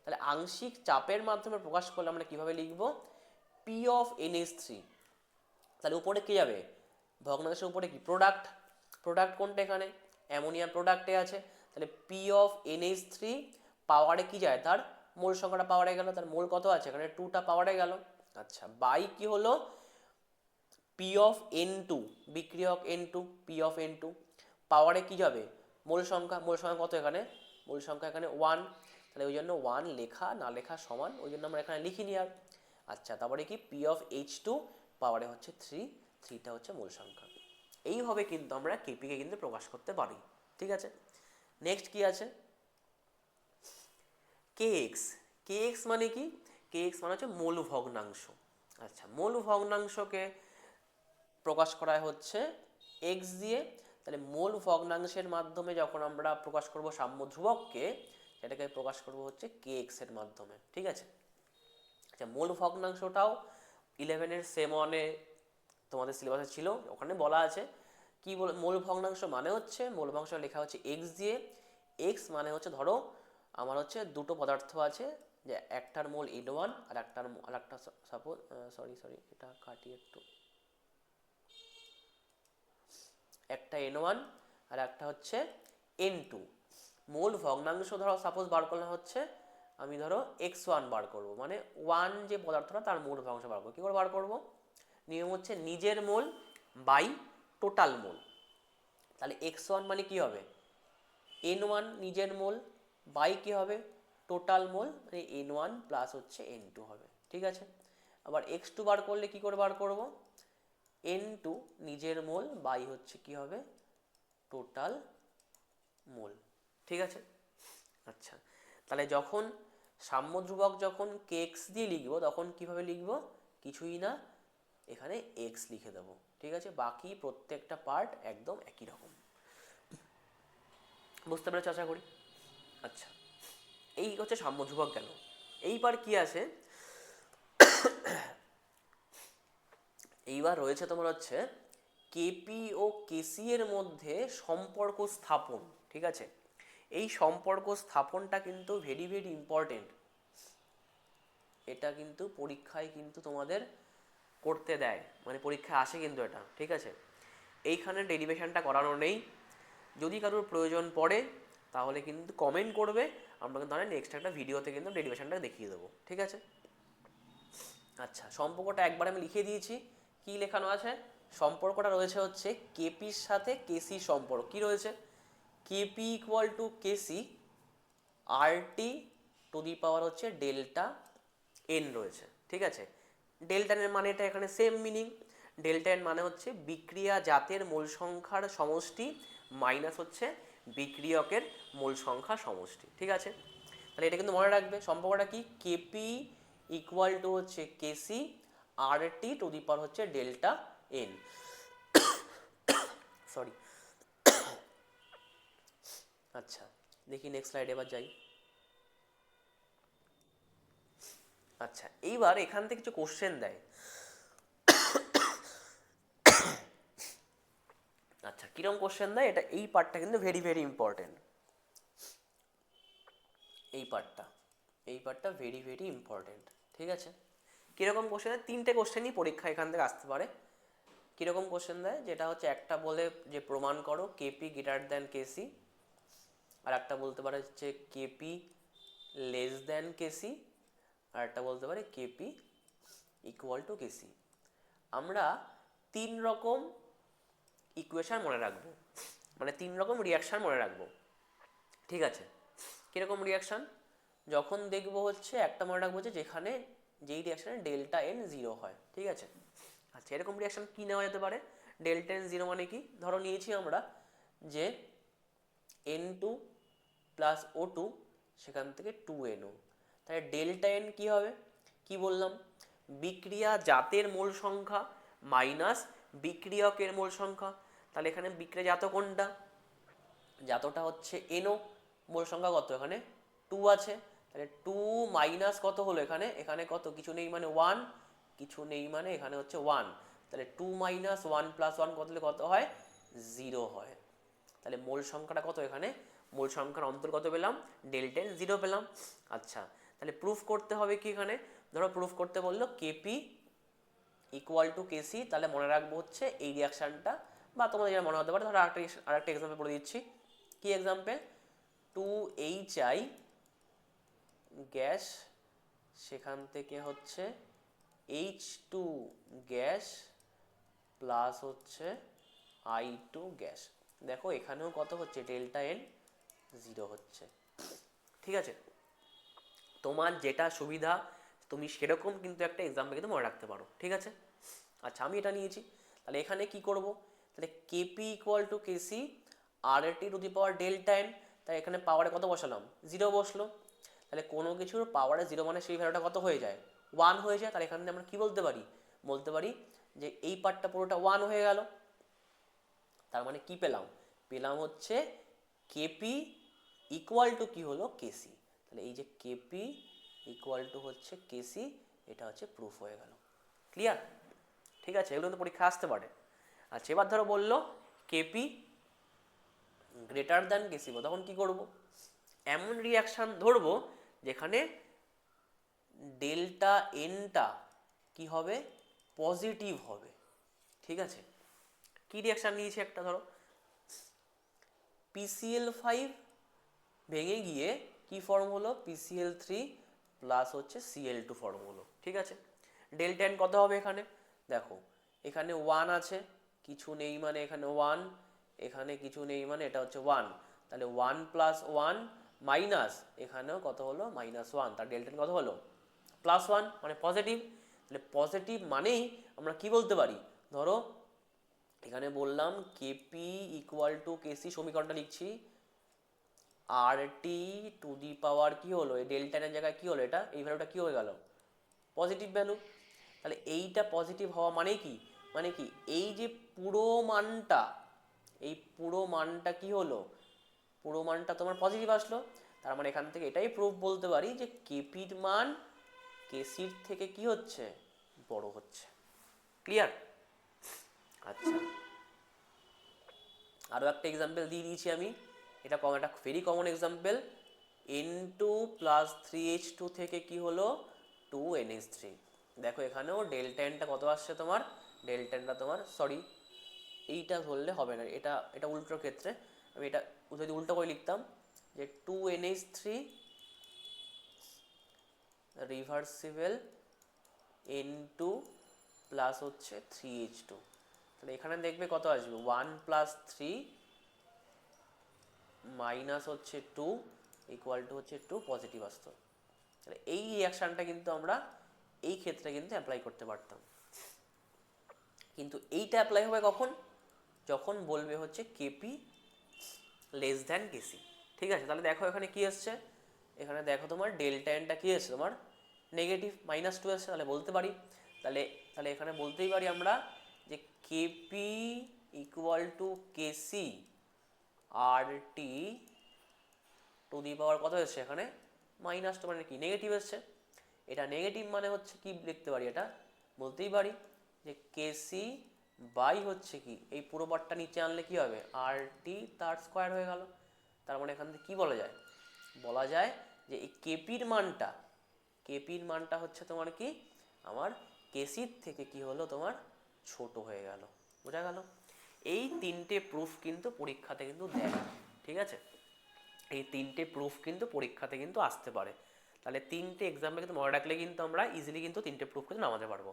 তাহলে আংশিক চাপের মাধ্যমে প্রকাশ করলে আমরা কিভাবে লিখব? P of NH3। তাহলে উপরে কি যাবে? ভগ্নাংশের উপরে কি প্রোডাক্ট, প্রোডাক্ট কোনটা এখানে? অ্যামোনিয়া প্রোডাক্টে আছে, তাহলে পি অফ NH3 পাওয়ারে কি যায়? তার মোল সংখ্যাটা পাওয়ারে গেল, তার মোল কত আছে এখানে? 2টা পাওয়ারে গেল। আচ্ছা, বাই কি হলো? পি অফ N2, বিক্রিয়ক N2, পি অফ N2 পাওয়ারে কি যাবে? মোল সংখ্যা, মোল সংখ্যা কত এখানে? মোল সংখ্যা এখানে 1, তাহলে ওই জন্য 1 লেখা না লেখা সমান, ওই জন্য আমরা এখানে লিখিনি আর। আচ্ছা, তারপরে কি পি অফ H2 পাওয়ারে হচ্ছে 3, 3টা হচ্ছে মূল সংখ্যা। এইভাবে কিন্তু আমরা কেপিকে কিন্তু প্রকাশ করতে পারি, ঠিক আছে? নেক্সট কি আছে? কেএক্স। কেএক্স মানে কি? কেএক্স মানে হচ্ছে মূল ভগ্নাংশ। আচ্ছা, মূল ভগ্নাংশকে প্রকাশ করা হচ্ছে এক্স দিয়ে। তাহলে মূল ভগ্নাংশের মাধ্যমে যখন আমরা প্রকাশ করব সাম্য ধ্রুবককে, সেটাকে প্রকাশ করব হচ্ছে কেএক্স এর মাধ্যমে, ঠিক আছে? আচ্ছা, মূল ভগ্নাংশটাও 11-এর সেম ওয়ানে তোমাদের সিলেবাসে ছিল, ওখানে বলা আছে কি বলে মূল ভগ্নাংশ মানে হচ্ছে, মূল ভগ্নাংশ লেখা হচ্ছে এক্স দিয়ে। এক্স মানে হচ্ছে ধরো আমার হচ্ছে দুটো পদার্থ আছে, যে একটার মোল N1 আর একটা সাপোজ সরি সরি এটা কাটি একটু, একটা N1 আর একটা হচ্ছে N2। মূল ভগ্নাংশ ধরো সাপোজ বার করলে হচ্ছে আমি ধরো x1 বার করব, মানে 1 যে পদার্থটা তার মূল ভগ্নাংশ বার করবো। কী করে বার করব? নিয়ম হচ্ছে নিজের মোল বাই টোটাল মোল। তাহলে x1 মানে কি হবে? N1 নিজের মোল বাই কি হবে? টোটাল মোল, মানে N1 প্লাস হচ্ছে N2 হবে, ঠিক আছে? আবার x2 বার করলে কি করে বার করব? N2 নিজের মোল বাই হচ্ছে কি হবে? টোটাল মোল, ঠিক আছে? আচ্ছা, তাহলে যখন সাম্য ধ্রুবক যখন কেএক্স দিয়ে লিখব তখন কিভাবে লিখব? কিছুই না, এখানে এক্স লিখে দেবো, ঠিক আছে। বাকি প্রত্যেকটা পার্ট একদম একই রকম। বুঝতে পেরেছ আশা করি। আচ্ছা, এই হচ্ছে সাম্য ধ্রুবক গেল। এইবার কি আছে, এইবার রয়েছে তোমার হচ্ছে কেপি ও কেসি এর মধ্যে সম্পর্ক স্থাপন, ঠিক আছে। এই সম্পর্ক স্থাপনটা কিন্তু ভেরি ভেরি ইম্পর্টেন্ট। এটা কিন্তু পরীক্ষায় কিন্তু তোমাদের করতে দেয়, মানে পরীক্ষায় আসে কিন্তু এটা, ঠিক আছে। এইখানে ডেরিভেশনটা করানো নেই, যদি কারোর প্রয়োজন পড়ে তাহলে কিন্তু কমেন্ট করবে, আমরা কিন্তু নেক্সট একটা ভিডিওতে কিন্তু ডেরিভেশনটা দেখিয়ে দেবো, ঠিক আছে। আচ্ছা, সম্পর্কটা একবার আমি লিখে দিয়েছি। কি লেখানো আছে, সম্পর্কটা রয়েছে হচ্ছে কেপির সাথে কেসি সম্পর্ক। কি রয়েছে, KP equal to KC R T to the power হচ্ছে ডেল্টা এন রয়েছে, ঠিক আছে। ডেল্টা এন মানে এটা এখানে সেম মিনিং। ডেল্টা এন মানে হচ্ছে বিক্রিয়া জাতের মোল সংখ্যার সমষ্টি মাইনাস হচ্ছে বিক্রিয়কের মোল সংখ্যা সমষ্টি, ঠিক আছে। তাহলে এটা কিন্তু মনে রাখবে, সম্পর্কটা কি, কেপি ইকুয়াল টু হচ্ছে কেসি R T to the power হচ্ছে ডেল্টা এন। সরি। আচ্ছা, দেখি নেক্সট স্লাইডে এবার যাই। আচ্ছা, এইবার এখান থেকে কিছু কোশ্চেন দেয়। আচ্ছা, কিরকম কোশ্চেন দেয় এটা, এই পার্টটা কিন্তু ভেরি ভেরি ইম্পর্টেন্ট। এই পার্টটা ভেরি ভেরি ইম্পর্টেন্ট, ঠিক আছে। কিরকম কোশ্চেন দেয়, তিনটে কোশ্চেনই পরীক্ষা এখান থেকে আসতে পারে। কিরকম কোশ্চেন দেয়, যেটা হচ্ছে একটা বলে যে প্রমাণ করো কেপি গ্রেটার দ্যান কেসি, আর একটা বলতে পারে হচ্ছে কেপি লেস দ্যান কেসি, আর একটা বলতে পারে কেপি ইকুয়াল টু কেসি। আমরা তিন রকম ইকুয়েশন মনে রাখবো, মানে তিন রকম রিয়াকশান মনে রাখবো, ঠিক আছে। কীরকম রিয়াকশান, যখন দেখবো হচ্ছে একটা মনে রাখবো যে যেখানে যেই রিয়াকশানে ডেল্টা এন জিরো হয়, ঠিক আছে। আচ্ছা, এরকম রিয়াকশান কী নেওয়া যেতে পারে, ডেল্টা এন জিরো মানে কি, ধরো নিয়েছি আমরা যে এন টু প্লাস ও টু, সেখান থেকে টু এনও, তাহলে ডেল্টা এন কী হবে, কি বললাম, বিক্রিয়া জাতের মোল সংখ্যা মাইনাস বিক্রিয়কের মোল সংখ্যা। তাহলে এখানে বিক্রিয়া জাত কোনটা, জাতটা হচ্ছে এনও, মোল সংখ্যা কত, এখানে টু আছে, তাহলে টু মাইনাস কত হলো এখানে, এখানে কত কিছু নেই মানে ওয়ান, কিছু নেই মানে এখানে হচ্ছে ওয়ান, তাহলে two minus one plus one কত হলে কত হয়, জিরো হয়। তাহলে মোল সংখ্যাটা কত, এখানে মোল সংখ্যার অন্তর কত পেলাম, ডেল্টা এন জিরো পেলাম। আচ্ছা, তাহলে প্রুফ করতে হবে কি, এখানে ধরো প্রুফ করতে বললো কেপি ইকুয়াল টু কেসি, তাহলে মনে রাখবো হচ্ছে এই রিয়াকশানটা, বা তোমাদের যেটা মনে হতে পারে, ধরো আরেকটা এক্সাম্পল বলে দিচ্ছি। কি example, two H I gas, সেখান থেকে হচ্ছে এইচ টু গ্যাস প্লাস হচ্ছে আই টু গ্যাস। দেখো এখানেও কত হচ্ছে, ডেল্টা এন জিরো হচ্ছে, ঠিক আছে। তোমার যেটা সুবিধা তুমি সেরকম কিন্তু একটা এক্সাম্পল কিন্তু মনে রাখতে পারো, ঠিক আছে। আচ্ছা, আমি এটা নিয়েছি, তাহলে এখানে কি করব, তাহলে KP equal to KC R T to the power delta N, তাই এখানে পাওয়ারে কত বসালাম, জিরো বসলো। তাহলে কোনো কিছুর পাওয়ারে জিরো মানে সেই ভ্যালুটা কত হয়ে যায়, ওয়ান হয়ে যায়। তাহলে এখানে আমরা কি বলতে পারি, বলতে পারি যে এই পার্টটা পুরোটা ওয়ান হয়ে গেল। তার মানে কি পেলাম, পেলাম হচ্ছে কেপি ইকুয়াল টু কি হলো, কেসি। তাহলে এই যে কেপি ইকুয়াল টু হচ্ছে কেসি, এটা হচ্ছে প্রুফ হয়ে গেল। ক্লিয়ার, ঠিক আছে, এগুলো তো পরীক্ষা আসতে পারে। আচ্ছা, এবার ধরো বললো কেপি গ্রেটার দ্যান কেসি, তখন কি করব, এমন রিয়াকশান ধরবো যেখানে ডেল্টা এনটা কি হবে, পজিটিভ হবে, ঠিক আছে। কি রিয়াকশান নিয়েছি একটা, ধরো PCl5 ভেঙে গিয়ে কি ফর্ম হলো, PCl3 প্লাস হচ্ছে Cl2 ফর্ম হলো, ঠিক আছে। ডেল্টা এন কত হবে এখানে, দেখো এখানে ওয়ান আছে, কিছু নেই মানে এখানে ওয়ান, এখানে কিছু নেই মানে এটা হচ্ছে ওয়ান, তাহলে ওয়ান প্লাস ওয়ান মাইনাস এখানেও কত হলো, মাইনাস ওয়ান, তার ডেল্টা এন কত হলো, প্লাস ওয়ান, মানে পজিটিভ। তাহলে পজিটিভ মানেই আমরা কি বলতে পারি, ধরো এখানে বললাম কেপি ইকুয়াল টু কেসি, সমীকরণটা লিখছি, আর টি টু দি পাওয়ার কি হলো, এই ডেল্টা এর জায়গায় কি হলো, এটা এই ভ্যালুটা কি হয়ে গেল, পজিটিভ ভ্যালু। তাহলে এইটা পজিটিভ হওয়া মানে কি, মানে কি এই যে পুরো মানটা, এই পুরো মানটা কি হলো, পুরো মানটা তোমার পজিটিভ আসলো। তার মানে এখান থেকে এটাই প্রুফ বলতে পারি যে কেপির মান কেসির থেকে কি হচ্ছে, বড় হচ্ছে। ক্লিয়ার? আচ্ছা, আরও একটা এক্সাম্পল দিয়ে দিয়েছি আমি, এটা একটা ভেরি কমন এক্সাম্পল। N2+3H2 থেকে কি হলো 2NH3। দেখো এখানেও ডেল্টা এনটা কত আসছে তোমার, ডেল্টা এনটা তোমার, সরি এইটা ধরলে হবে না, এটা এটা উল্টোর ক্ষেত্রে আমি এটা যদি উল্টো করে লিখতাম যে 2NH3 রিভার্সিবল N2 প্লাস হচ্ছে 3H2। তাহলে এখানে দেখবে কত আসবে, 1+3 মাইনাস হচ্ছে 2 ইকুয়াল টু হচ্ছে 2 পজিটিভ আসতো। তাহলে এই রিয়াকশানটা কিন্তু আমরা এই ক্ষেত্রে কিন্তু অ্যাপ্লাই করতে পারতাম, কিন্তু এইটা অ্যাপ্লাই হবে কখন, যখন বলবে হচ্ছে কেপি লেস দ্যান কেসি। ঠিক আছে, তাহলে দেখো এখানে কি আসছে, এখানে দেখো তোমার ডেল্টা এনটা কি আসছে তোমার নেগেটিভ -2 আসছে। তাহলে বলতে পারি, তাহলে তাহলে এখানে বলতেই পারি আমরা যে KP equal to KC R T to the power কত এসছে এখানে -2, মানে কি নেগেটিভ এসছে। এটা নেগেটিভ মানে হচ্ছে কি লিখতে পারি, এটা বলতেই পারি যে কেসি বাই হচ্ছে কি এই পুরো পার্টটা নিচে আনলে কি হবে আর টি তার স্কোয়ার হয়ে গেল। তার মানে এখান থেকে কি বলা যায়, বলা যায় যে এই কেপির মানটা, কেপির মানটা হচ্ছে তোমার কি আমার কেসির থেকে কি হলো তোমার ছোট হয়ে গেল। বোঝা গেল? এই তিনটে প্রুফ কিন্তু পরীক্ষাতে কিন্তু দেয়। ঠিক আছে, এই তিনটে প্রুফ কিন্তু পরীক্ষাতে কিন্তু আসতে পারে। তাহলে তিনটে এক্সাম্পল কিন্তু মনে রাখলে কিন্তু আমরা ইজিলি কিন্তু তিনটে প্রুফ কিন্তু নামাতে পারবো,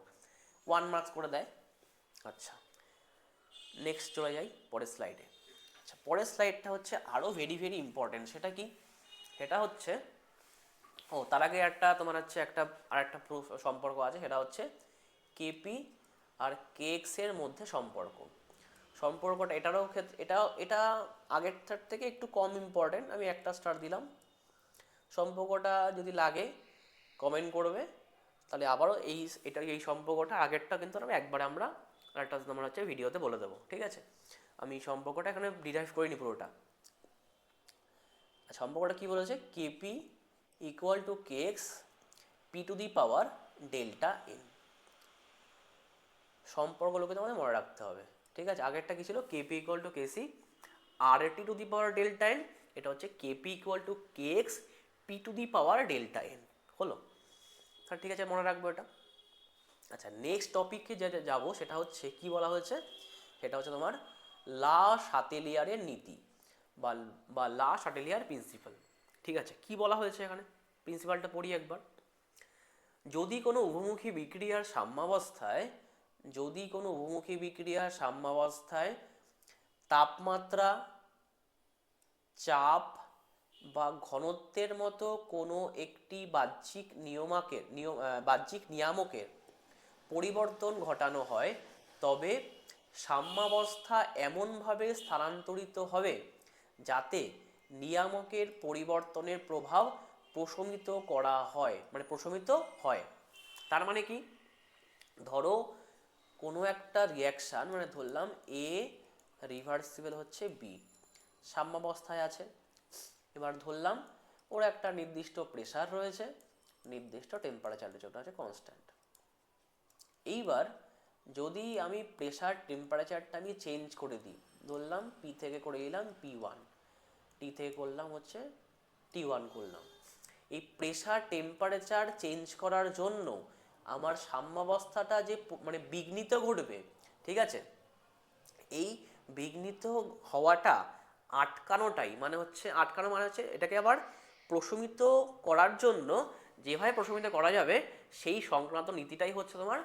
1 মার্কস করে দেয়। আচ্ছা, নেক্সট চলে যাই পরের স্লাইডে। আচ্ছা, পরের স্লাইডটা হচ্ছে আরও ভেরি ভেরি ইম্পর্টেন্ট। সেটা কি, সেটা হচ্ছে তার আগে একটা তোমার হচ্ছে আর একটা প্রুফ সম্পর্ক আছে, সেটা হচ্ছে কেপি আর কেএক্স এর মধ্যে সম্পর্কটা এটারও ক্ষেত্রে এটা আগেরটার থেকে একটু কম ইম্পর্টেন্ট, আমি একটা স্টার দিলাম। সম্পর্কটা যদি লাগে কমেন্ট করবে, তাহলে আবারও এই সম্পর্কটা আগেরটা কিন্তু একবারে আমরা একটা তোমার হচ্ছে ভিডিওতে বলে দেবো। ঠিক আছে, আমি সম্পর্কটা এখানে ডিরাইভ করিনি পুরোটা। সম্পর্কটা কি বলেছে, KP equal to KX P to the power delta N. সম্পর্কগুলোকে তোমাদের মনে রাখতে হবে। ঠিক আছে, আগেরটা কি ছিল, KP equal to KC R T to the power delta N, এটা হচ্ছে KP equal to KX P to the power delta N হলো। হ্যাঁ ঠিক আছে, মনে রাখবো এটা। আচ্ছা, নেক্সট টপিকে যেটা যাবো সেটা হচ্ছে কি বলা হয়েছে, সেটা হচ্ছে তোমার লা শাতেলিয়ারের নীতি বা লা শাতেলিয়ার প্রিন্সিপাল। ঠিক আছে, কি বলা হয়েছে এখানে, প্রিন্সিপালটা পড়ি একবার। যদি কোনো উভমুখী বিক্রিয়ার সাম্যাবস্থায়, যদি কোনো উভমুখী বিক্রিয়ার সাম্যাবস্থায় তাপমাত্রা, চাপ বা ঘনত্বের মতো কোনো একটি বাহ্যিক নিয়ামকের পরিবর্তন ঘটানো হয়, তবে সাম্যাবস্থা এমনভাবে স্থানান্তরিত হবে যাতে নিয়ামকের পরিবর্তনের প্রভাব প্রশমিত করা হয়, মানে প্রশমিত হয়। তার মানে কি, ধরো কোনো একটা রিয়াকশান, মানে ধরলাম এ রিভার্সিবল হচ্ছে বি, সাম্যাবস্থায় আছে। এবার ধরলাম ওর একটা নির্দিষ্ট প্রেসার রয়েছে, নির্দিষ্ট টেম্পারেচারের জন্য আছে কনস্ট্যান্ট। এইবার যদি আমি প্রেসার টেম্পারেচারটা আমি চেঞ্জ করে দিই, ধরলাম পি থেকে করে দিলাম P1, টি থেকে করলাম হচ্ছে T1 করলাম, এই প্রেসার টেম্পারেচার চেঞ্জ করার জন্য আমার সাম্যাবস্থাটা যে মানে বিঘ্নিত ঘটবে, ঠিক আছে, এই বিঘ্নিত হওয়াটা আটকানো মানে হচ্ছে এটাকে আবার প্রশমিত করার জন্য যেভাবে প্রশমিত করা যাবে সেই সংক্রান্ত নীতিটাই হচ্ছে তোমার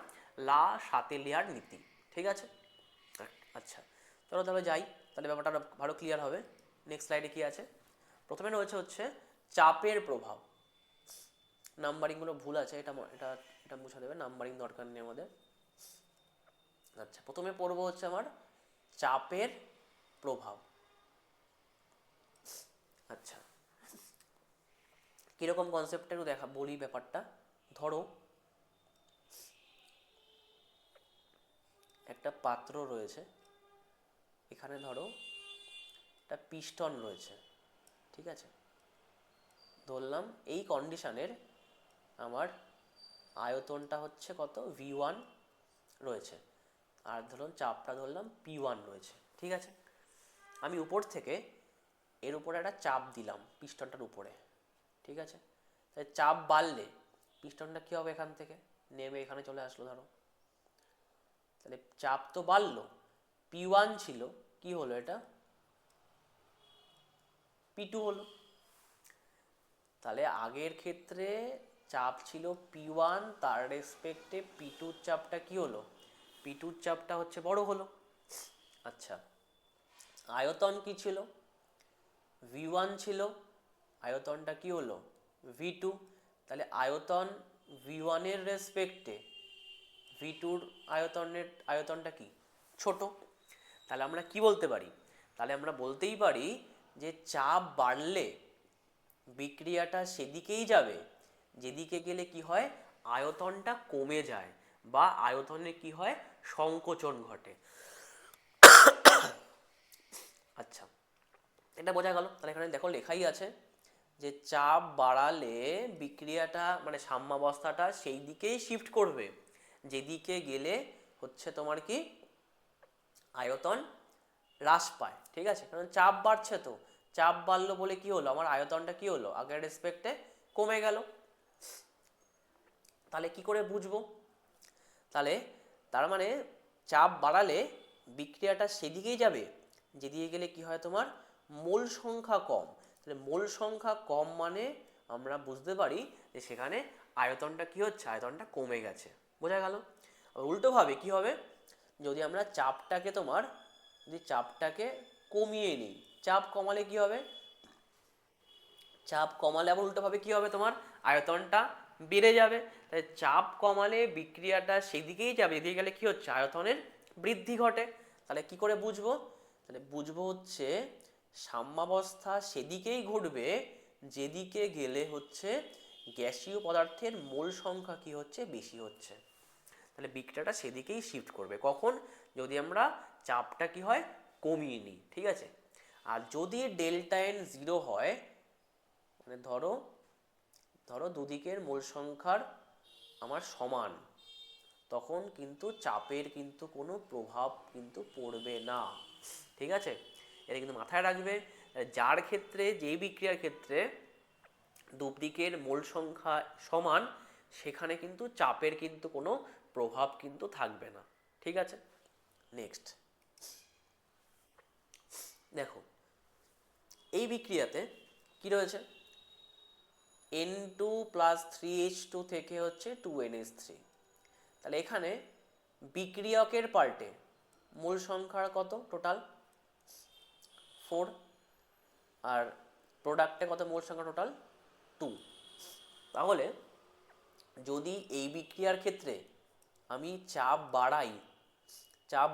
লা শাতেলিয়ার নীতি। ঠিক আছে, আচ্ছা চলো তাহলে যাই, তাহলে ব্যাপারটা ভালো ক্লিয়ার হবে। নেক্সট স্লাইডে কি আছে, প্রথমে রয়েছে হচ্ছে চাপের প্রভাব। নাম্বারিংগুলো ভুল আছে, এটা এটা এটা মুছে দেবে, নাম্বারিং দরকার নেই আমাদের। আচ্ছা, প্রথমে পড়বো হচ্ছে আমার চাপের প্রভাব। আচ্ছা, কীরকম কনসেপ্টে একটু বলি ব্যাপারটা। ধরো একটা পাত্র রয়েছে, এখানে ধরো একটা পিস্টন রয়েছে, ঠিক আছে। ধরলাম এই কন্ডিশনের আমার আয়তনটা হচ্ছে কত, V1 রয়েছে, আর ধরুন চাপটা ধরলাম P1 রয়েছে, ঠিক আছে। আমি উপর থেকে এর উপরে একটা চাপ দিলাম পিস্টনটার উপরে, ঠিক আছে। তাই চাপ বাড়লে পিস্টনটা কী হবে, এখান থেকে নেমে এখানে চলে আসলো ধরো, তাহলে চাপ তো বাড়লো, P1 ছিল, কি হলো এটা P2 হলো। তাহলে আগের ক্ষেত্রে চাপ ছিল P1, তার রেসপেক্টে P2 চাপটা কি হলো, P2 চাপটা হচ্ছে বড় হলো। আচ্ছা, আয়তন কি ছিল, V1 ছিল, আয়তনটা কি হলো V2। তাহলে আয়তন V1 এর রেসপেক্টে V2-র আয়তনটা কি ছোট। তাহলে আমরা কি বলতে পারি, তাহলে আমরা বলতেই পারি যে চাপ বাড়লে বিক্রিয়াটা সেদিকেই যাবে যেদিকে গেলে কি হয়, আয়তনটা কমে যায় বা আয়তনে কি হয়, সংকোচন ঘটে। আচ্ছা, এটা বোঝা গেল। তাহলে এখানে দেখো লেখাই আছে যে চাপ বাড়ালে বিক্রিয়াটা মানে সাম্যাবস্থাটা সেই দিকেই শিফট করবে যেদিকে গেলে হচ্ছে তোমার কি আয়তন হ্রাস পায়, ঠিক আছে। কারণ চাপ বাড়ছে, তো চাপ বাড়লো বলে কি হলো, আমার আয়তনটা কি হলো আগের রেসপেক্টে কমে গেল। তাহলে কি করে বুঝবো, তাহলে তার মানে চাপ বাড়ালে বিক্রিয়াটা সেদিকেই যাবে যেদিকে গেলে কি হয়, তোমার মোল সংখ্যা কম। তাহলে মোল সংখ্যা কম মানে আমরা বুঝতে পারি যে সেখানে আয়তনটা কি হচ্ছে, আয়তনটা কমে গেছে, বোঝা গেল। উল্টোভাবে কি হবে, যদি আমরা চাপটাকে কমিয়ে নিই, চাপ কমালে কি হবে, চাপ কমালে আবার উল্টোভাবে কি হবে, তোমার আয়তনটা বেড়ে যাবে। তাই চাপ কমালে বিক্রিয়াটা সেদিকেই যাবে এদিকে গেলে কি হচ্ছে, আয়তনের বৃদ্ধি ঘটে। তাহলে কি করে বুঝবো, তাহলে বুঝবো হচ্ছে সাম্যাবস্থা সেদিকেই ঘটবে যেদিকে গেলে হচ্ছে গ্যাসীয় পদার্থের মোল সংখ্যা কি হচ্ছে, বেশি হচ্ছে। তাহলে বিক্রিয়াটা সেদিকেই শিফট করবে, কখন, যদি আমরা চাপটা কি হয় কমিয়ে নিই, ঠিক আছে। আর যদি ডেল্টা এন 0 হয়, মানে ধরো দুদিকের মোল সংখ্যার আমার সমান, তখন কিন্তু চাপের কিন্তু কোনো প্রভাব কিন্তু পড়বে না, ঠিক আছে। এটা কিন্তু মাথায় রাখবে, যার ক্ষেত্রে যেই বিক্রিয়ার ক্ষেত্রে দুদিকের মোল সংখ্যা সমান সেখানে কিন্তু চাপের কিন্তু কোনো প্রভাব কিন্তু থাকবে না, ঠিক আছে। নেক্সট দেখো, এই বিক্রিয়াতে কি রয়েছে, N2 প্লাস 3H2 থেকে হচ্ছে 2NH3। তাহলে এখানে বিক্রিয়কের পার্টে মোল সংখ্যা কত, টোটাল 4, আর প্রোডাক্টে কত মোল সংখ্যা টোটাল 2। তাহলে যদি এই বিক্রিয়ার ক্ষেত্রে আমি চাপ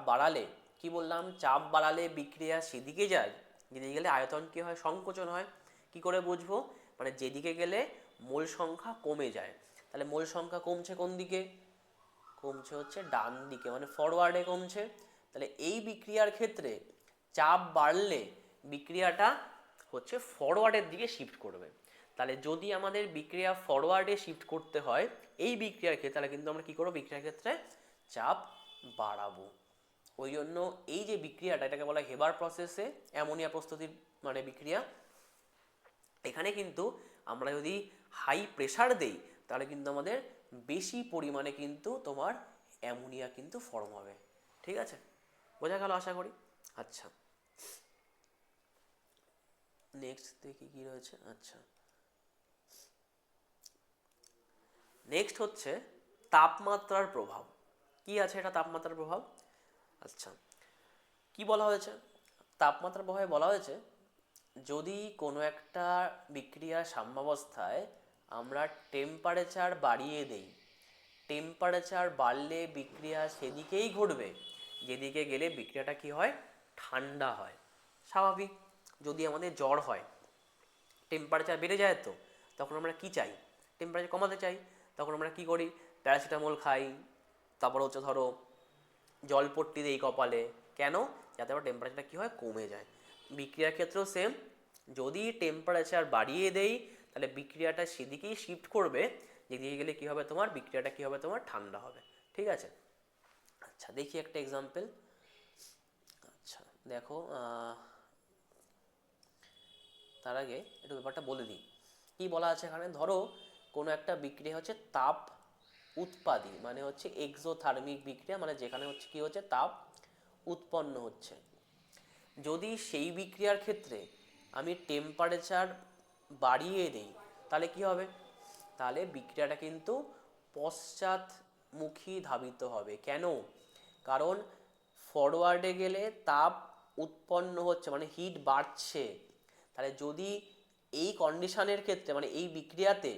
বাড়ালে কি বললাম, চাপ বাড়ালে বিক্রিয়া সেদিকে যায় যেদিকে গেলে আয়তন কি হয়, সংকোচন হয়। কি করে বুঝবো, মানে যেদিকে গেলে মোল সংখ্যা কমে যায়। তাহলে মোল সংখ্যা কমছে কোন দিকে, কমছে হচ্ছে ডান দিকে, মানে ফরওয়ার্ডে কমছে। তাহলে এই বিক্রিয়ার ক্ষেত্রে চাপ বাড়লে বিক্রিয়াটা হচ্ছে ফরওয়ার্ডের দিকে শিফট করবে। তাহলে যদি আমাদের বিক্রিয়া ফরওয়ার্ডে শিফট করতে হয় এই বিক্রিয়ার ক্ষেত্রে, তাহলে কিন্তু আমরা কি করবো, বিক্রিয়ার ক্ষেত্রে চাপ বাড়াবো। ওই জন্য এই যে বিক্রিয়াটা, এটাকে বলা হয় হেবার প্রসেসে অ্যামোনিয়া প্রস্তুতির মানে বিক্রিয়া। এখানে কিন্তু আমরা যদি হাই প্রেসার দেই তাহলে কিন্তু আমাদের বেশি পরিমাণে কিন্তু তোমার অ্যামোনিয়া কিন্তু ফর্ম হবে, ঠিক আছে। বোঝা গেল আশা করি। আচ্ছা, নেক্সট দেখি কি রয়েছে। আচ্ছা, নেক্সট হচ্ছে তাপমাত্রার প্রভাব। কি আছে এটা, তাপমাত্রার প্রভাব। আচ্ছা, কি বলা হয়েছে, তাপমাত্রার প্রভাবে বলা হয়েছে যদি কোনো একটা বিক্রিয়ার সাম্যাবস্থায় আমরা টেম্পারেচার বাড়িয়ে দেই, টেম্পারেচার বাড়লে বিক্রিয়া সেদিকেই ঘটবে যেদিকে গেলে বিক্রিয়াটা কি হয়, ঠান্ডা হয়। স্বাভাবিক, যদি আমাদের জ্বর হয় টেম্পারেচার বেড়ে যায়, তো তখন আমরা কি চাই, টেম্পারেচার কমাতে চাই। তখন আমরা কি করি, প্যারাসিটামল খাই, তারপর হচ্ছে ধরো জলপট্টি দেই কপালে, কেন? যাতে আমার টেম্পারেচারটা কী হয়, কমে যায়। বিক্রিয়ার ক্ষেত্রেও সেম, যদি টেম্পারেচার বাড়িয়ে দেই তাহলে বিক্রিয়াটা সেদিকেই শিফট করবে, যেদিকে গেলে কী হবে তোমার, বিক্রিয়াটা কী হবে তোমার, ঠান্ডা হবে। ঠিক আছে, আচ্ছা দেখি একটা এক্সাম্পল। আচ্ছা দেখো, তার আগে একটু ব্যাপারটা বলে দিই কী বলা আছে এখানে। ধরো কোনো একটা বিক্রিয়া হচ্ছে তাপ উৎপাদী, মানে হচ্ছে এক্সোথার্মিক বিক্রিয়া, মানে যেখানে হচ্ছে কি হচ্ছে, তাপ উৎপন্ন হচ্ছে। যদি সেই বিক্রিয়ার ক্ষেত্রে আমি টেম্পারেচার বাড়িয়ে দিই তাহলে কি হবে, তাহলে বিক্রিয়াটা কিন্তু পশ্চাৎমুখী ধাবিত হবে। কেন? কারণ ফরওয়ার্ডে গেলে তাপ উৎপন্ন হচ্ছে, মানে হিট বাড়ছে। তাহলে যদি এই কন্ডিশনের ক্ষেত্রে, মানে এই বিক্রিয়াতে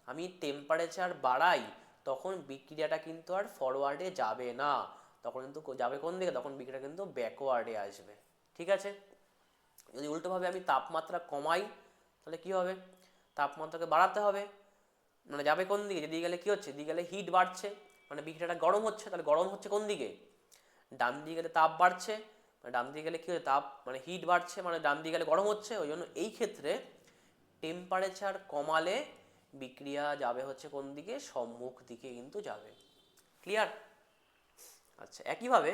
আমি টেম্পারেচার বাড়াই, তখন বিক্রিয়াটা কিন্তু আর ফরওয়ার্ডে যাবে না, তখন কিন্তু যাবে কোন দিকে, তখন বিক্রিয়াটা কিন্তু ব্যাকওয়ার্ডে আসবে। ঠিক আছে, যদি উল্টোভাবে আমি তাপমাত্রা কমাই তাহলে কি হবে, তাপমাত্রাকে বাড়াতে হবে, মানে যাবে কোন দিকে, যেদিকে গেলে কি হচ্ছে, এদিকে গেলে হিট বাড়ছে, মানে বিক্রিয়াটা গরম হচ্ছে, তাহলে গরম হচ্ছে কোন দিকে, ডান দিকে গেলে তাপ বাড়ছে, মানে ডান দিকে গেলে কি হচ্ছে, তাপ মানে হিট বাড়ছে, মানে ডান দিকে গেলে গরম হচ্ছে। ওই জন্য এই ক্ষেত্রে টেম্পারেচার কমালে বিক্রিয়া যাবে হচ্ছে কোন দিকে, সম্মুখ দিকে কিন্তু যাবে। ক্লিয়ার? আচ্ছা একইভাবে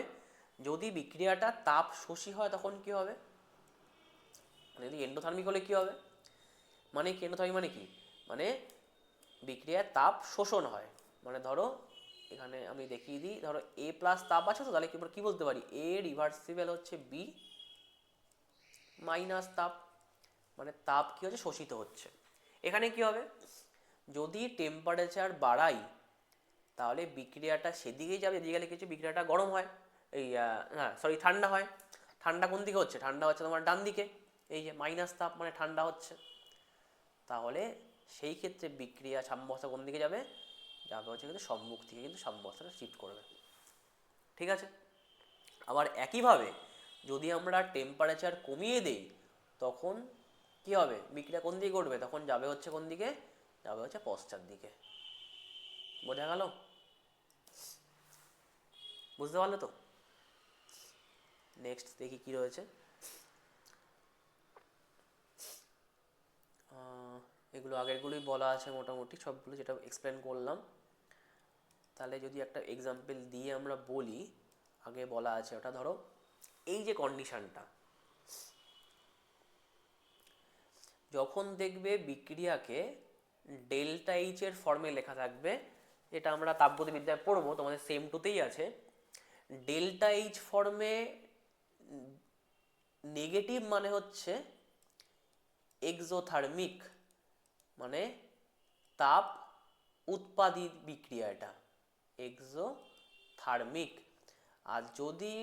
যদি বিক্রিয়াটা তাপ শোষী হয় তখন কি হবে, মানে যদি এন্ডোথার্মিক হলে কি হবে, মানে কি এন্ডোথার্মিক মানে কি, মানে বিক্রিয়ায় তাপ শোষণ হয়। মানে ধরো এখানে আমি দেখিয়ে দিই, ধরো এ প্লাস তাপ আছে, তো তাহলে কি বলতে পারি, এ রিভার্সিবল হচ্ছে বি মাইনাস তাপ, মানে তাপ কি হচ্ছে, শোষিত হচ্ছে। এখানে কি হবে, যদি টেম্পারেচার বাড়াই তাহলে বিক্রিয়াটা সেদিকেই যাবে, এদিকে গেলে কিছু বিক্রিয়াটা গরম হয়, এই হ্যাঁ সরি ঠান্ডা হয়। ঠান্ডা কোন দিকে হচ্ছে, ঠান্ডা হচ্ছে তোমার ডান দিকে, এই যে মাইনাস তাপ মানে ঠান্ডা হচ্ছে। তাহলে সেই ক্ষেত্রে বিক্রিয়া সাম্যাবস্থা কোন দিকে যাবে, যাবে হচ্ছে কিন্তু সম্মুখ থেকে কিন্তু সাম্যাবস্থাটা শিফট করবে। ঠিক আছে, আবার একইভাবে যদি আমরা টেম্পারেচার কমিয়ে দেই তখন কি হবে, বিক্রিয়া কোন দিকে ঘটবে, তখন যাবে হচ্ছে কোন দিকে, যাবে হচ্ছে পশ্চাৎ দিকে। বোঝা গেল? বুঝতে পারলে তো? নেক্সট দেখি কি রয়েছে। এগুলো আগেরগুলোই বলা আছে মোটামুটি সবগুলো, যেটা এক্সপ্লেন করলাম। তাহলে যদি একটা এক্সাম্পল দিয়ে আমরা বলি, আগে বলা আছে ওটা, ধরো এই যে কন্ডিশনটা, যখন দেখবে বিক্রিয়াকে ডেল্টা এইচ এর ফর্মে লেখা থাকবে, এটা আমরা তাপগতিবিদ্যায় পড়বো, তোমাদের সেম টুতেই আছে। ডেল্টা এইচ ফর্মে নেগেটিভ মানে হচ্ছে এক্সোথার্মিক, মানে তাপ উৎপাদিত বিক্রিয়া, এটা এক্সোথার্মিক। আর যদি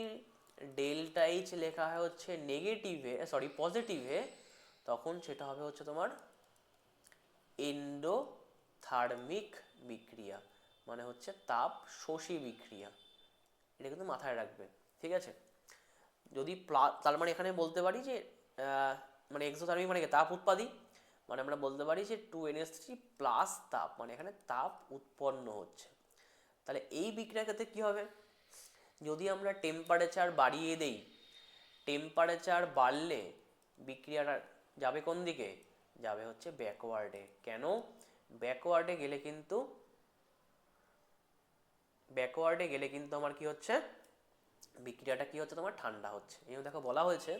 ডেল্টা এইচ লেখা হয় হচ্ছে নেগেটিভে, সরি পজিটিভে, তখন সেটা হবে হচ্ছে তোমার এন্ডোথার্মিক বিক্রিয়া, মানে হচ্ছে তাপ শোষী বিক্রিয়া। এটা কিন্তু মাথায় রাখবে। ঠিক আছে, যদি তার মানে এখানে বলতে পারি যে মানে এক্সোথার্মিক মানে কি, তাপ উৎপাদী, মানে আমরা বলতে পারি যে 2NH3 প্লাস তাপ, মানে এখানে তাপ উৎপন্ন হচ্ছে। তাহলে এই বিক্রিয়ার ক্ষেত্রে কি হবে, যদি আমরা টেম্পারেচার বাড়িয়ে দেই, টেম্পারেচার বাড়লে বিক্রিয়াটা যাবে কোন দিকে, যাবে হচ্ছে ব্যাকওয়ার্ডে। কেন? ব্যাকওয়ার্ডে গেলে কিন্তু আমার কি হচ্ছে, বিক্রিয়াটা কি হচ্ছে তোমার, ঠান্ডা হচ্ছে। এই দেখো বলা হয়েছে,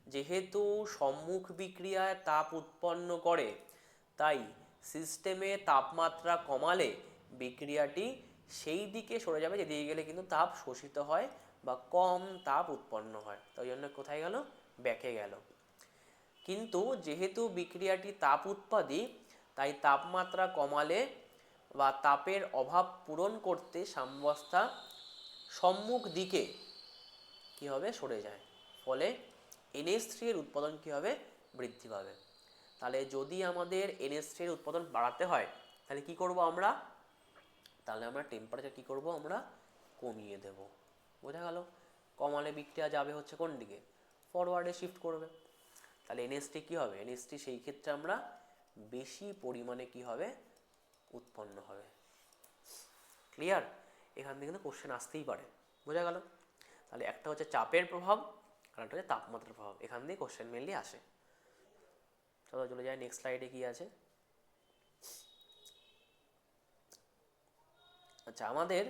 যেহেতু সম্মুখ বিক্রিয়ায় তাপ উৎপন্ন করে, তাই সিস্টেমে তাপমাত্রা কমালে বিক্রিয়াটি সেই দিকে সরে যাবে যেদিকে গেলে কিন্তু তাপ শোষিত হয় বা কম তাপ উৎপন্ন হয়। তো ওই জন্য কোথায় গেল, ব্যাকে গেল। কিন্তু যেহেতু বিক্রিয়াটি তাপ উৎপাদী, তাই তাপমাত্রা কমালে বা তাপের অভাব পূরণ করতে সাম্যাবস্থা সম্মুখ দিকে কি হবে, সরে যায়। ফলে NH3 এর উৎপাদন কি হবে, বৃদ্ধি পাবে। তাহলে যদি আমাদের NH3 এর উৎপাদন বাড়াতে হয় তাহলে কি করব আমরা, তাহলে আমরা টেম্পারেচার কি করব, আমরা কমিয়ে দেব। বোঝা গেল? কমালে বিক্রিয়া যাবে হচ্ছে কোন দিকে, ফরওয়ার্ডে শিফট করবে। তাহলে NH3 কি হবে, NH3 সেই ক্ষেত্রে আমরা বেশি পরিমাণে কি হবে, উৎপন্ন হবে। ক্লিয়ার? এখান থেকে কিন্তু কোশ্চেন আসতেই পারে। বোঝা গেল? একটা হচ্ছে চাপের প্রভাব আর একটা হচ্ছে তাপমাত্রার প্রভাব। এখান দিয়ে কোশ্চেন মেনলি আসে। চলো চলে যাই নেক্সট স্লাইডে কি আছে। আচ্ছা, আমাদের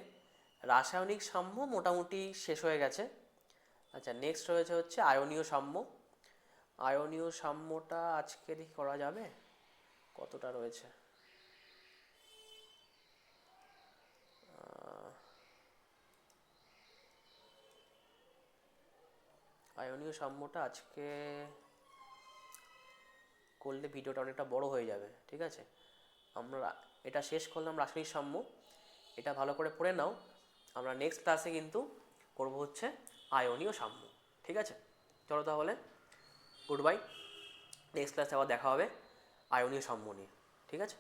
রাসায়নিক সাম্য মোটামুটি শেষ হয়ে গেছে। আচ্ছা, নেক্সট রয়েছে হচ্ছে আয়নীয় সাম্য। আয়নীয় সাম্যটা আজকে দেখি করা যাবে, কতটা রয়েছে। আয়নীয় সাম্যটা আজকে করলে ভিডিওটা অনেকটা বড় হয়ে যাবে, ঠিক আছে। আমরা এটা শেষ করলাম রাসায়নিক সাম্য, এটা ভালো করে পড়ে নাও। আমরা নেক্সট ক্লাসে কিন্তু করব হচ্ছে আয়নীয় সাম্য, ঠিক আছে। চলো তাহলে, গুড বাই। নেক্সট ক্লাসে আবার দেখা হবে আয়নীয় সাম্য নিয়ে, ঠিক আছে।